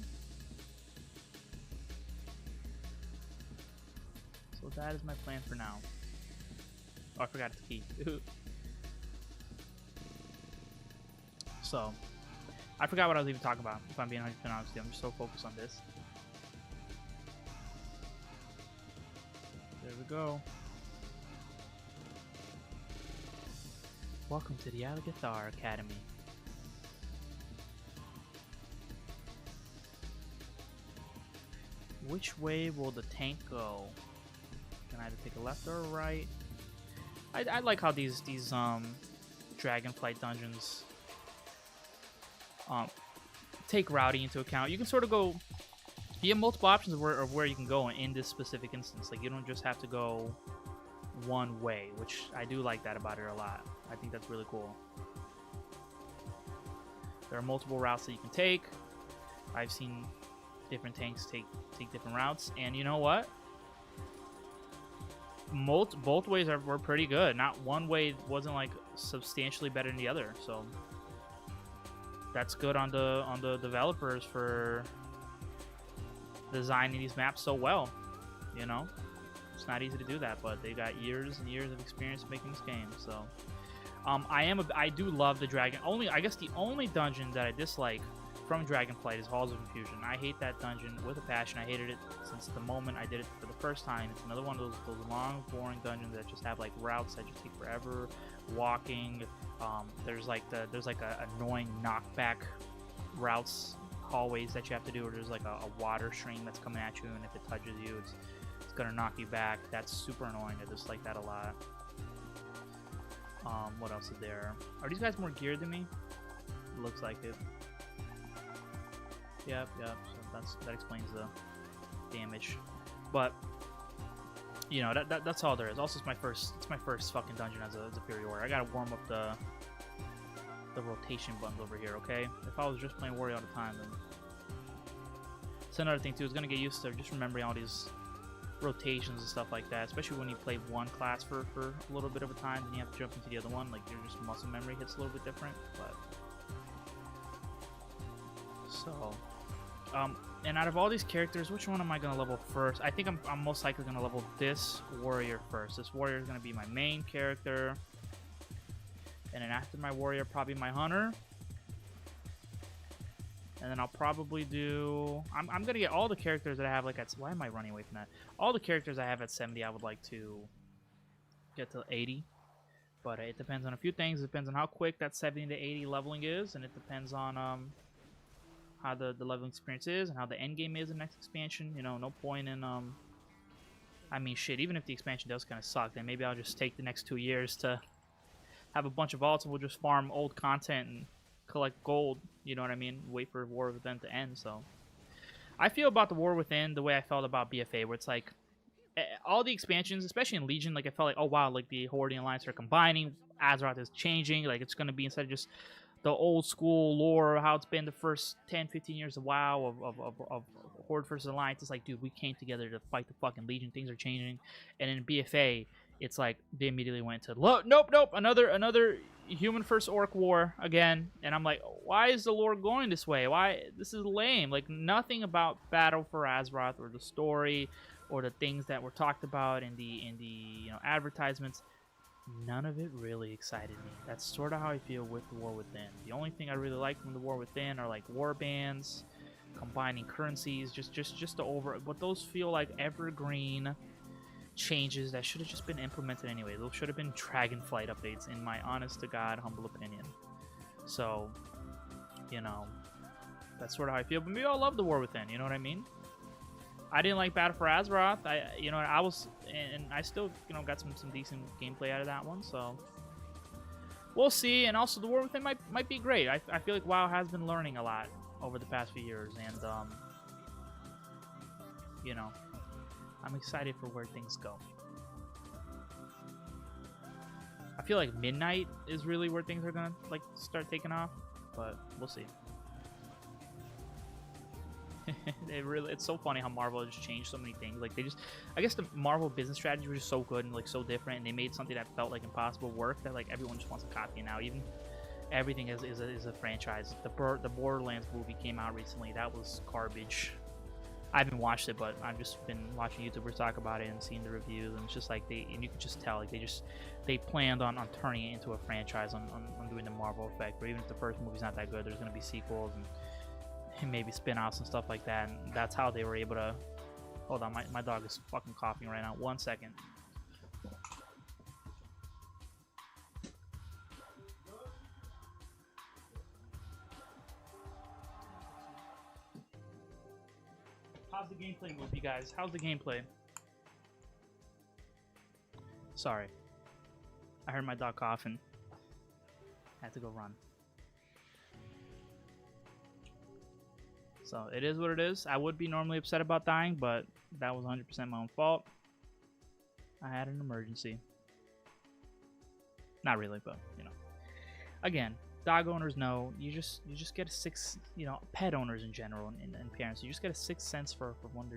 Speaker 2: that is my plan for now. Oh, I forgot the key. So, I forgot what I was even talking about, if I'm being 100% honest with you. I'm just so focused on this. There we go. Welcome to the Gathar Academy. Which way will the tank go? Can I either take a left or a right? I like how these Dragonflight dungeons take routing into account. You can sort of go. You have multiple options of where you can go in this specific instance. Like, you don't just have to go one way, which I do like that about it a lot. I think that's really cool. There are multiple routes that you can take. I've seen different tanks take different routes, and you know what? Both ways were pretty good. Not one way wasn't like substantially better than the other. So that's good on the developers for designing these maps so well. You know, it's not easy to do that, but they got years and years of experience making this game. So I do love the dragon. I guess the only dungeon that I dislike from Dragonflight is Halls of Confusion. I hate that dungeon with a passion. I hated it since the moment I did it for the first time. It's another one of those long, boring dungeons that just have like routes that just take forever walking. There's like a annoying knockback routes, hallways that you have to do, or there's like a water stream that's coming at you, and if it touches you, it's gonna knock you back. That's super annoying. I dislike that a lot. What else is there? Are these guys more geared than me? It looks like it. Yep. So that explains the damage. But you know, that's all there is. Also, it's my first fucking dungeon as a superior warrior. I gotta warm up the rotation buttons over here. Okay, if I was just playing warrior all the time, then it's another thing too. Is gonna get used to just remembering all these rotations and stuff like that, especially when you play one class for a little bit of a time, then you have to jump into the other one. Like, your just muscle memory hits a little bit different. But so and out of all these characters, which one am I gonna level first? I think I'm most likely gonna level this warrior first. This warrior is gonna be my main character, and then after my warrior, probably my hunter. And then I'll probably do... I'm going to get all the characters that I have, like, at... Why am I running away from that? All the characters I have at 70, I would like to get to 80. But it depends on a few things. It depends on how quick that 70 to 80 leveling is. And it depends on how the leveling experience is and how the end game is in the next expansion. You know, no point in... I mean, shit, even if the expansion does kind of suck, then maybe I'll just take the next 2 years to have a bunch of vaults and we'll just farm old content and collect gold, you know what I mean? Wait for War Within to end. So I feel about the War Within the way I felt about BFA, where it's like all the expansions, especially in Legion, like I felt like, oh wow, like the Horde and Alliance are combining, Azeroth is changing, like it's going to be instead of just the old school lore, how it's been the first 10-15 years of WoW of Horde versus Alliance. It's like, dude, we came together to fight the fucking Legion, things are changing. And in BFA, it's like they immediately went to nope, another human first orc war again. And I'm like, why is the lore going this way? Why? This is lame. Like, nothing about Battle for Azeroth or the story or the things that were talked about in the you know, advertisements, none of it really excited me. That's sort of how I feel with the War Within. The only thing I really like from the War Within are like war bands, combining currencies, just the over, but those feel like evergreen changes that should have just been implemented anyway. Those should have been Dragonflight updates, in my honest to God humble opinion. So, you know, that's sort of how I feel. But we all love the War Within, you know what I mean? I didn't like Battle for Azeroth. I still, you know, got some decent gameplay out of that one. So we'll see. And also, the War Within might be great. I feel like WoW has been learning a lot over the past few years, and you know, I'm excited for where things go. I feel like Midnight is really where things are gonna like start taking off, but we'll see. It's so funny how Marvel just changed so many things. Like, I guess the Marvel business strategy was just so good and like so different, and they made something that felt like impossible work that like everyone just wants to copy it now. Even everything is a franchise. The Borderlands movie came out recently. That was garbage. I haven't watched it, but I've just been watching YouTubers talk about it and seeing the reviews, and it's just like and you can just tell like they planned on turning it into a franchise, on doing the Marvel effect. Or even if the first movie's not that good, there's gonna be sequels and maybe spin-offs and stuff like that, and that's how they were able to... Hold on, my dog is fucking coughing right now. 1 second. How's the gameplay move, you guys? How's the gameplay? Sorry. I heard my dog coughing. I had to go run. So, it is what it is. I would be normally upset about dying, but that was 100% my own fault. I had an emergency. Not really, but you know. Again, dog owners know you just get a sixth, you know, pet owners in general and parents, you just get a sixth sense for when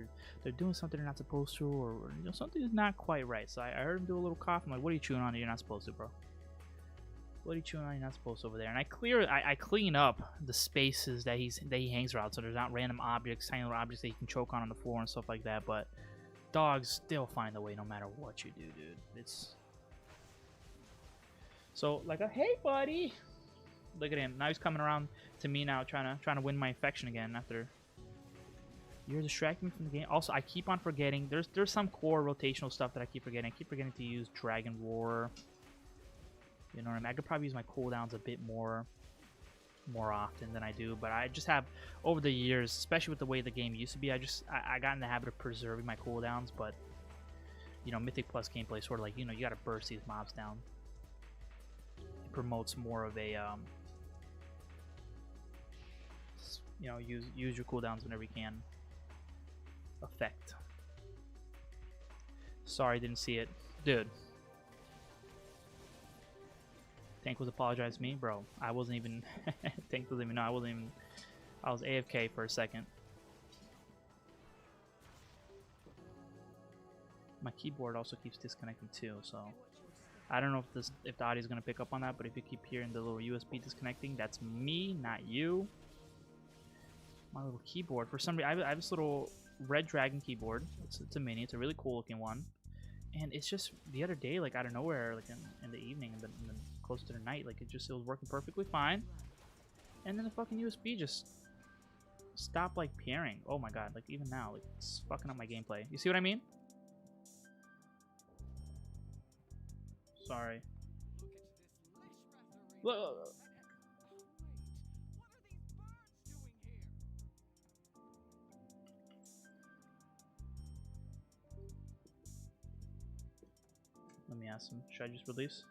Speaker 2: they're doing something they're not supposed to, or you know, something is not quite right. So I heard him do a little cough. I'm like, what are you chewing on that you're not supposed to, bro? What are you chewing on you're not supposed to over there? And I clean up the spaces that he hangs around, so there's not random objects, tiny little objects that he can choke on the floor and stuff like that. But dogs still find a way no matter what you do, dude. It's so like a hey buddy. Look at him. Now he's coming around to me now, trying to win my affection again after you're distracting me from the game. Also, I keep on forgetting. There's some core rotational stuff that I keep forgetting. I keep forgetting to use Dragon Roar. You know what I mean? I could probably use my cooldowns a bit more often than I do, but I just have over the years, especially with the way the game used to be, I got in the habit of preserving my cooldowns. But you know, Mythic Plus gameplay is sort of like, you know, you got to burst these mobs down. It promotes more of a you know, use your cooldowns whenever you can. Effect. Sorry, didn't see it, dude. Tank was apologizing to me, bro. I wasn't even. Tank doesn't even know. I wasn't even. I was AFK for a second. My keyboard also keeps disconnecting too, so I don't know if the audio is gonna pick up on that. But if you keep hearing the little USB disconnecting, that's me, not you. My little keyboard. For some reason, I have this little red dragon keyboard. It's a mini. It's a really cool looking one. And it's just the other day, like out of nowhere, like in the evening, and then close to the night, like it was working perfectly fine. And then the fucking USB just stopped like pairing. Oh my god! Like even now, like it's fucking up my gameplay. You see what I mean? Sorry. Look. Let me ask him. Should I just release?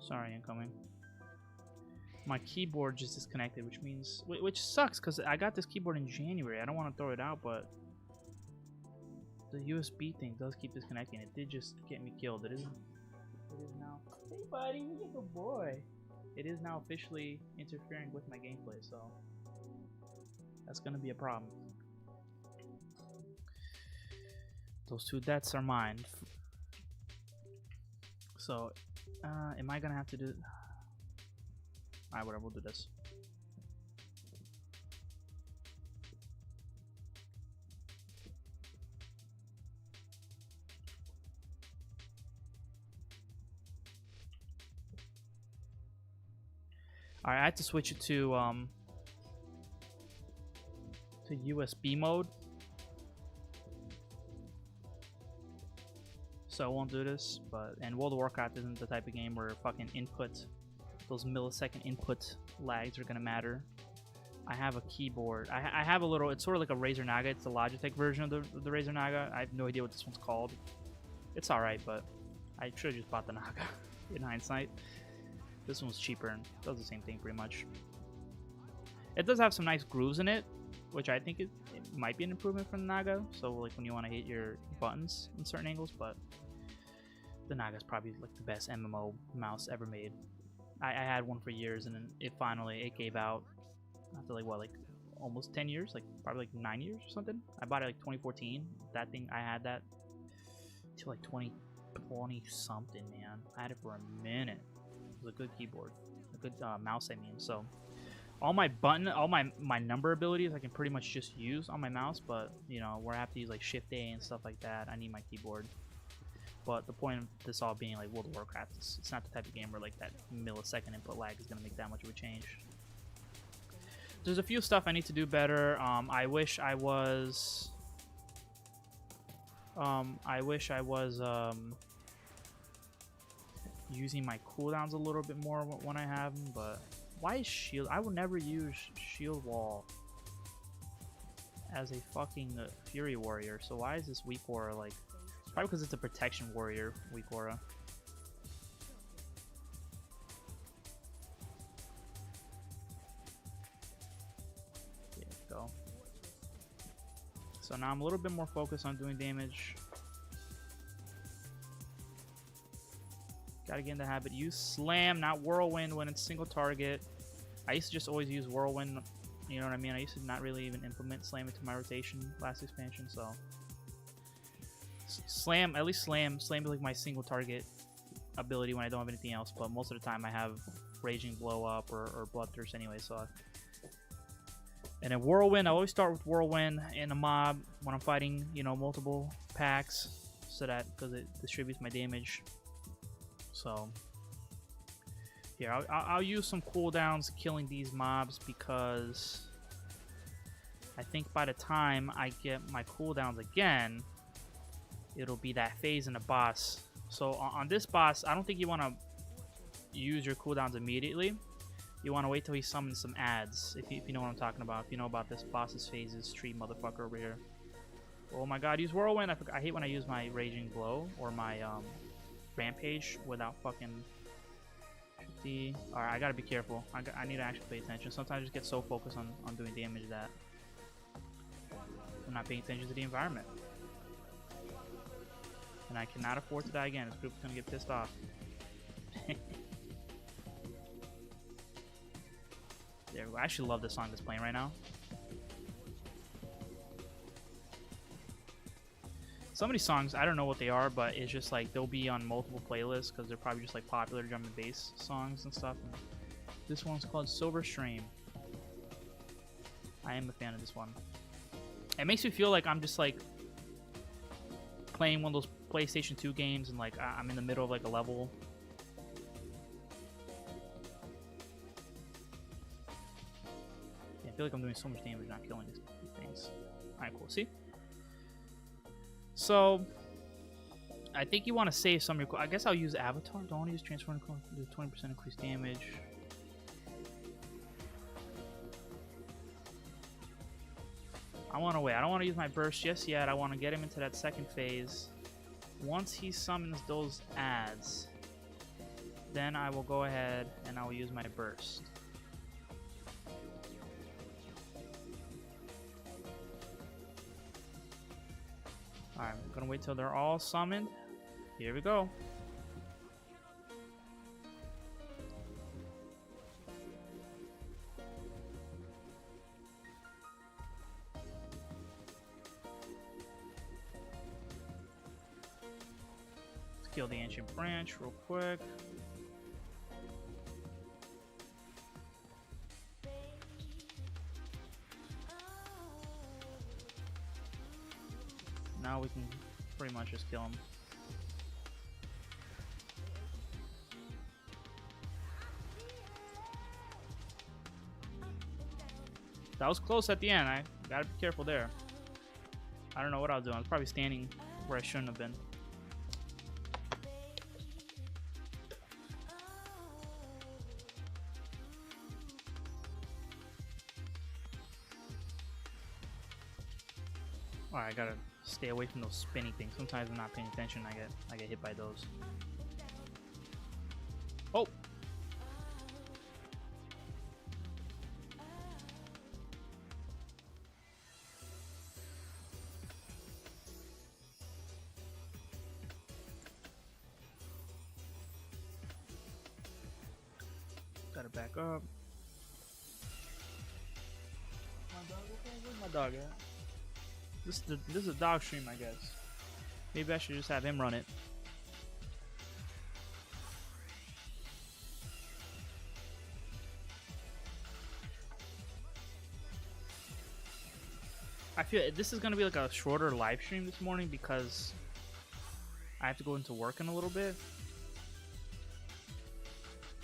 Speaker 2: Sorry, incoming. My keyboard just disconnected, which sucks because I got this keyboard in January. I don't want to throw it out, but the USB thing does keep disconnecting. It did just get me killed. It is now. Hey, buddy, you're a good boy. It is now officially interfering with my gameplay, so that's gonna be a problem. Those 2 deaths are mine. So, am I gonna have to do? Alright, whatever. We'll do this. Alright, I had to switch it to USB mode. So I won't do this, and World of Warcraft isn't the type of game where fucking those millisecond input lags are gonna matter. I have a keyboard. I have a little, it's sort of like a Razer Naga. It's the Logitech version of the Razer Naga. I have no idea what this one's called. It's alright, but I should have just bought the Naga in hindsight. This one's cheaper and does the same thing pretty much. It does have some nice grooves in it, which I think it might be an improvement from the Naga. So like when you want to hit your buttons in certain angles, but the Naga is probably like the best MMO mouse ever made. I had one for years, and then it gave out after like what, like almost 10 years, like probably like 9 years or something. I bought it like 2014. That thing, I had that till like 2020 something, man. I had it for a minute. It was a good keyboard, a good mouse, I mean. So all my number abilities I can pretty much just use on my mouse, but you know, where I have to use like Shift A and stuff like that, I need my keyboard. But the point of this all being like World of Warcraft, it's not the type of game where like that millisecond input lag is gonna make that much of a change. There's a few stuff I need to do better. I wish I was using my cooldowns a little bit more when I have them, but why is shield? I will never use shield wall as a fucking Fury Warrior, so why is this weak aura like? Probably because it's a protection warrior weak aura. So now I'm a little bit more focused on doing damage. Gotta get in the habit. Use Slam, not Whirlwind when it's single target. I used to just always use Whirlwind, you know what I mean? I used to not really even implement Slam into my rotation last expansion, so... Slam, at least Slam is like my single target ability when I don't have anything else, but most of the time I have Raging Blow Up or Bloodthirst anyway, so... And then Whirlwind, I always start with Whirlwind in a mob when I'm fighting, you know, multiple packs, so that, because it distributes my damage. So, here, I'll use some cooldowns killing these mobs because I think by the time I get my cooldowns again, it'll be that phase in the boss. So on this boss, I don't think you want to use your cooldowns immediately. You want to wait till he summons some ads, if you know what I'm talking about. If you know about this boss's phases tree motherfucker over here. Oh my god, use Whirlwind. I hate when I use my Raging Blow or my Rampage without fucking 50. Alright, I gotta be careful. I need to actually pay attention. Sometimes I just get so focused on doing damage that I'm not paying attention to the environment. And I cannot afford to die again. This group's gonna get pissed off. There we go. I actually love this song that's playing right now. Some of these songs, I don't know what they are, but it's just like they'll be on multiple playlists because they're probably just like popular drum and bass songs and stuff. And this one's called Silver Stream. I am a fan of this one. It makes me feel like I'm just like playing one of those PlayStation 2 games and like I'm in the middle of like a level. Yeah, I feel like I'm doing so much damage not killing these things. Alright, cool. See? So, I think you want to save some of your... I guess I'll use Avatar. Don't want to use Transform to do 20% increased damage. I want to wait. I don't want to use my burst just yet. I want to get him into that second phase. Once he summons those ads, then I will go ahead and I will use my burst. Alright, I'm gonna wait till they're all summoned. Here we go. Let's kill the Ancient Branch real quick. Now we can pretty much just kill him. That was close at the end. I gotta be careful there. I don't know what I was doing. I was probably standing where I shouldn't have been. Alright, I gotta stay away from those spinning things. Sometimes I'm not paying attention. I get hit by those. Oh! Gotta back up. Where's my dog at? This is a dog stream, I guess. Maybe I should just have him run it. I feel this is gonna be like a shorter live stream this morning because I have to go into work in a little bit.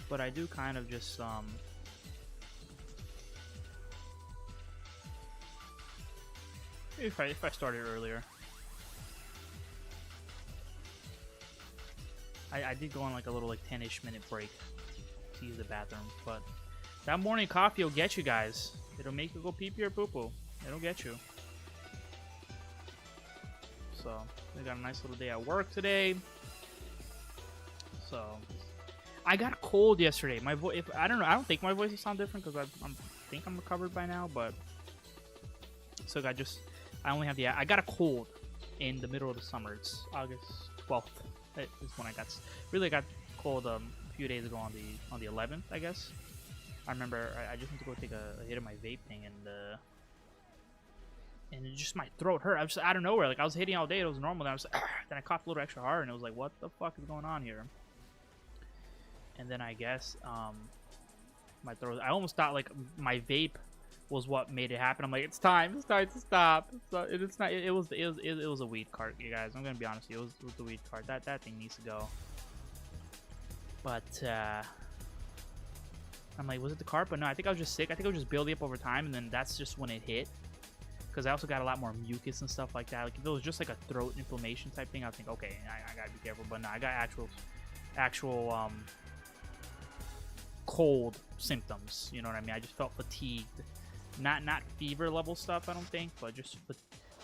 Speaker 2: But I do kind of just if I started earlier. I did go on like a little like 10-ish minute break to use the bathroom, but that morning coffee will get you guys. It'll make you go pee pee or poo poo. It'll get you. So we got a nice little day at work today. So I got a cold yesterday. My voice, I don't know. I don't think my voice will sound different because I think I'm recovered by now, but so I just I only have the. I got a cold in the middle of the summer. It's August 12th. That is when I got really got cold a few days ago on the 11th, I guess. I remember I just went to go take a hit of my vape thing and it just my throat hurt. I was just out of nowhere. Like I was hitting all day, it was normal. Then I was like, then I coughed a little extra hard, and it was like, what the fuck is going on here? And then I guess my throat. I almost thought like my vape was what made it happen. I'm like, it's time to stop. It's not. It was a weed cart, you guys. I'm gonna be honest with you. It was the weed cart. That thing needs to go. But I'm like, was it the cart? But no, I think I was just sick. I think I was just building up over time, and then that's just when it hit. Because I also got a lot more mucus and stuff like that. Like if it was just like a throat inflammation type thing, I think, okay, I gotta be careful. But no, I got actual cold symptoms. You know what I mean? I just felt fatigued. Not fever level stuff, I don't think, but just, you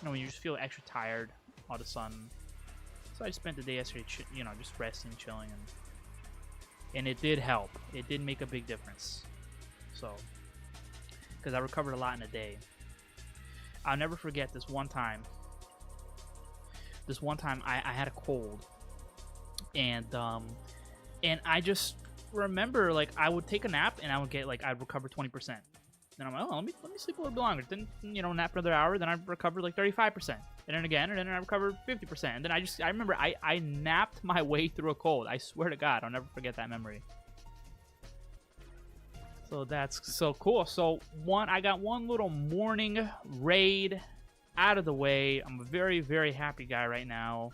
Speaker 2: know, when you just feel extra tired all of a sudden. So I spent the day yesterday, you know, just resting, chilling, and it did help. It did make a big difference. So, because I recovered a lot in a day. I'll never forget this one time. This one time I had a cold, and I just remember like I would take a nap and I would get like I'd recover 20%. Then I'm like, oh, let me sleep a little bit longer. Then, you know, nap for another hour. Then I recovered like 35%. And then again, and then I recovered 50%. And then I remember I napped my way through a cold. I swear to God, I'll never forget that memory. So that's so cool. So I got one little morning raid out of the way. I'm a very, very happy guy right now.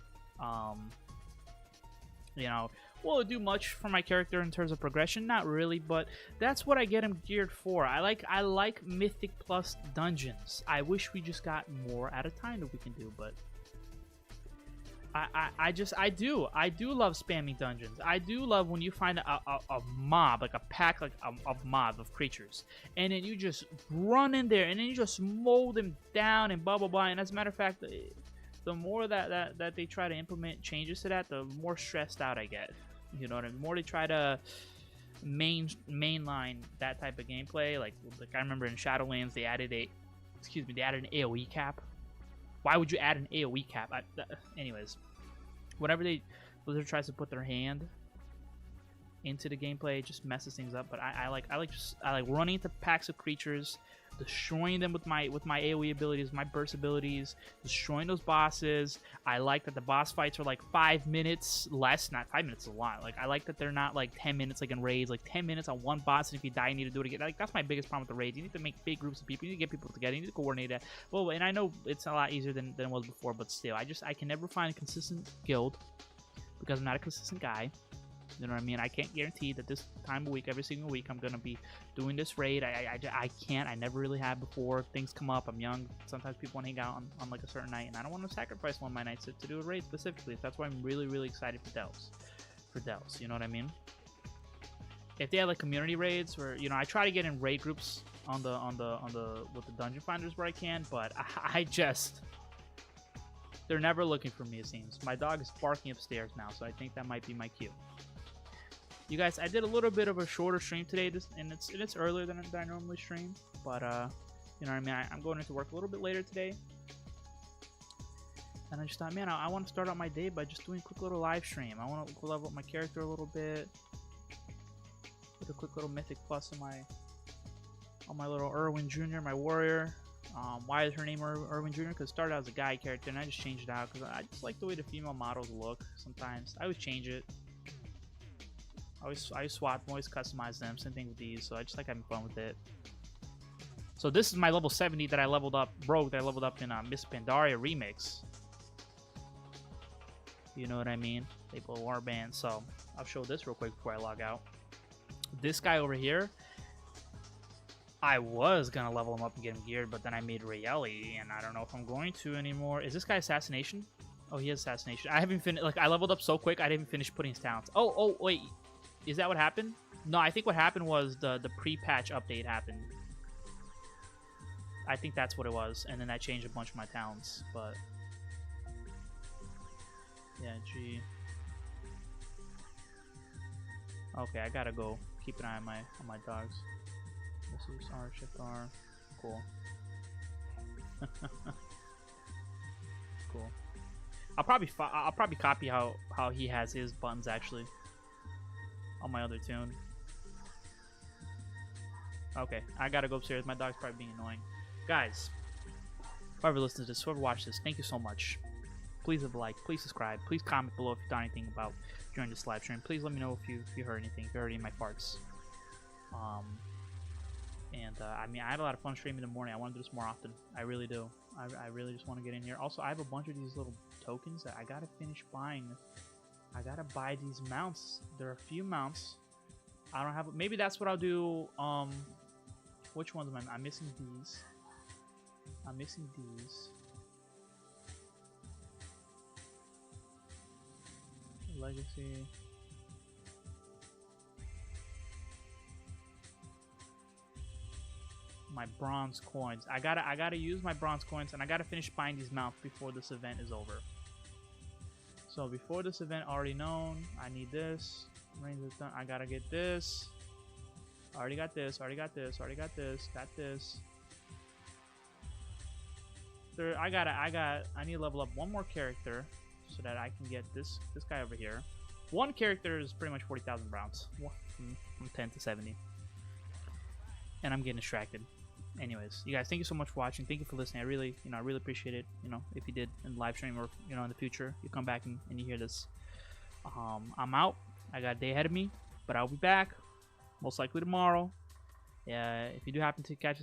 Speaker 2: You know, will it do much for my character in terms of progression? Not really, but that's what I get him geared for. I like Mythic Plus dungeons. I wish we just got more at a time that we can do, but I do love spamming dungeons. I do love when you find a mob, like a pack like of mob of creatures, and then you just run in there and then you just mow them down and blah blah blah. And as a matter of fact, the more that they try to implement changes to that, the more stressed out I get. You know what I mean? The more they try to mainline that type of gameplay, like I remember in Shadowlands they added an AoE cap. Why would you add an AoE cap? Anyways, whenever Blizzard tries to put their hand into the gameplay, it just messes things up. But I like running into packs of creatures, destroying them with my AoE abilities, my burst abilities, destroying those bosses. I like that the boss fights are like 5 minutes less. Not 5 minutes is a lot. Like I like that they're not like 10 minutes like in raids, like 10 minutes on one boss, and if you die, you need to do it again. Like that's my biggest problem with the raids. You need to make big groups of people. You need to get people together. You need to coordinate that. Well, and I know it's a lot easier than it was before, but still, I can never find a consistent guild because I'm not a consistent guy. You know what I mean? I can't guarantee that this time of week, every single week, I'm going to be doing this raid. I can't. I never really have before. Things come up. I'm young. Sometimes people want to hang out on like a certain night, and I don't want to sacrifice one of my nights to do a raid specifically. That's why I'm really, really excited for Delves. You know what I mean? If they have like community raids where, you know, I try to get in raid groups with the dungeon finders where I can, but I just... They're never looking for me, it seems. My dog is barking upstairs now, so I think that might be my cue. You guys, I did a little bit of a shorter stream today, and it's earlier than I normally stream, but you know what I mean. I'm going into work a little bit later today, and I just thought, man, I want to start out my day by just doing a quick little live stream. I want to level up my character a little bit, put a quick little Mythic Plus on my little Irwin Jr., my warrior. Why is her name Irwin Jr.? Because it started out as a guy character, and I just changed it out because I just like the way the female models look. Sometimes I always change it. I swap, always customize them. Same thing with these, so I just like having fun with it. So this is my level 70 that I leveled up, rogue that I leveled up in Miss Pandaria Remix. You know what I mean? They blow warband. So I'll show this real quick before I log out. This guy over here, I was gonna level him up and get him geared, but then I made Rayeli, and I don't know if I'm going to anymore. Is this guy assassination? Oh, he has assassination. I haven't finished. Like I leveled up so quick, I didn't finish putting his talents. Oh, wait. Is that what happened? No, I think what happened was the pre-patch update happened. I think that's what it was, and then that changed a bunch of my talents, but... Yeah, G. Okay, I gotta go keep an eye on my dogs. This is R, shift R. Cool. cool. I'll probably copy how he has his buttons actually on my other tune. Okay, I gotta go upstairs. My dog's probably being annoying. Guys, whoever listens to this, whoever watched this, thank you so much. Please leave a like, please subscribe, please comment below if you thought anything about during this live stream. Please let me know if you heard anything, if you heard any of my farts. I mean, I had a lot of fun streaming in the morning. I want to do this more often. I really do. I really just want to get in here. Also, I have a bunch of these little tokens that I gotta finish buying. I gotta buy these mounts. There are a few mounts. I don't have. Maybe that's what I'll do. Which ones am I'm missing these. I'm missing these. Legacy. My bronze coins. I gotta use my bronze coins, and I gotta finish buying these mounts before this event is over. So before this event already known, I need this. Range is done. I gotta get this. Already got this. Already got this. Already got this. Got this. There, I need to level up one more character so that I can get this guy over here. One character is pretty much 40,000 rounds from 10 to 70, and I'm getting distracted. Anyways, you guys, thank you so much for watching. Thank you for listening. I really appreciate it. If you did in the live stream, or in the future, you come back and you hear this. I'm out. I got a day ahead of me, but I'll be back most likely tomorrow. If you do happen to catch this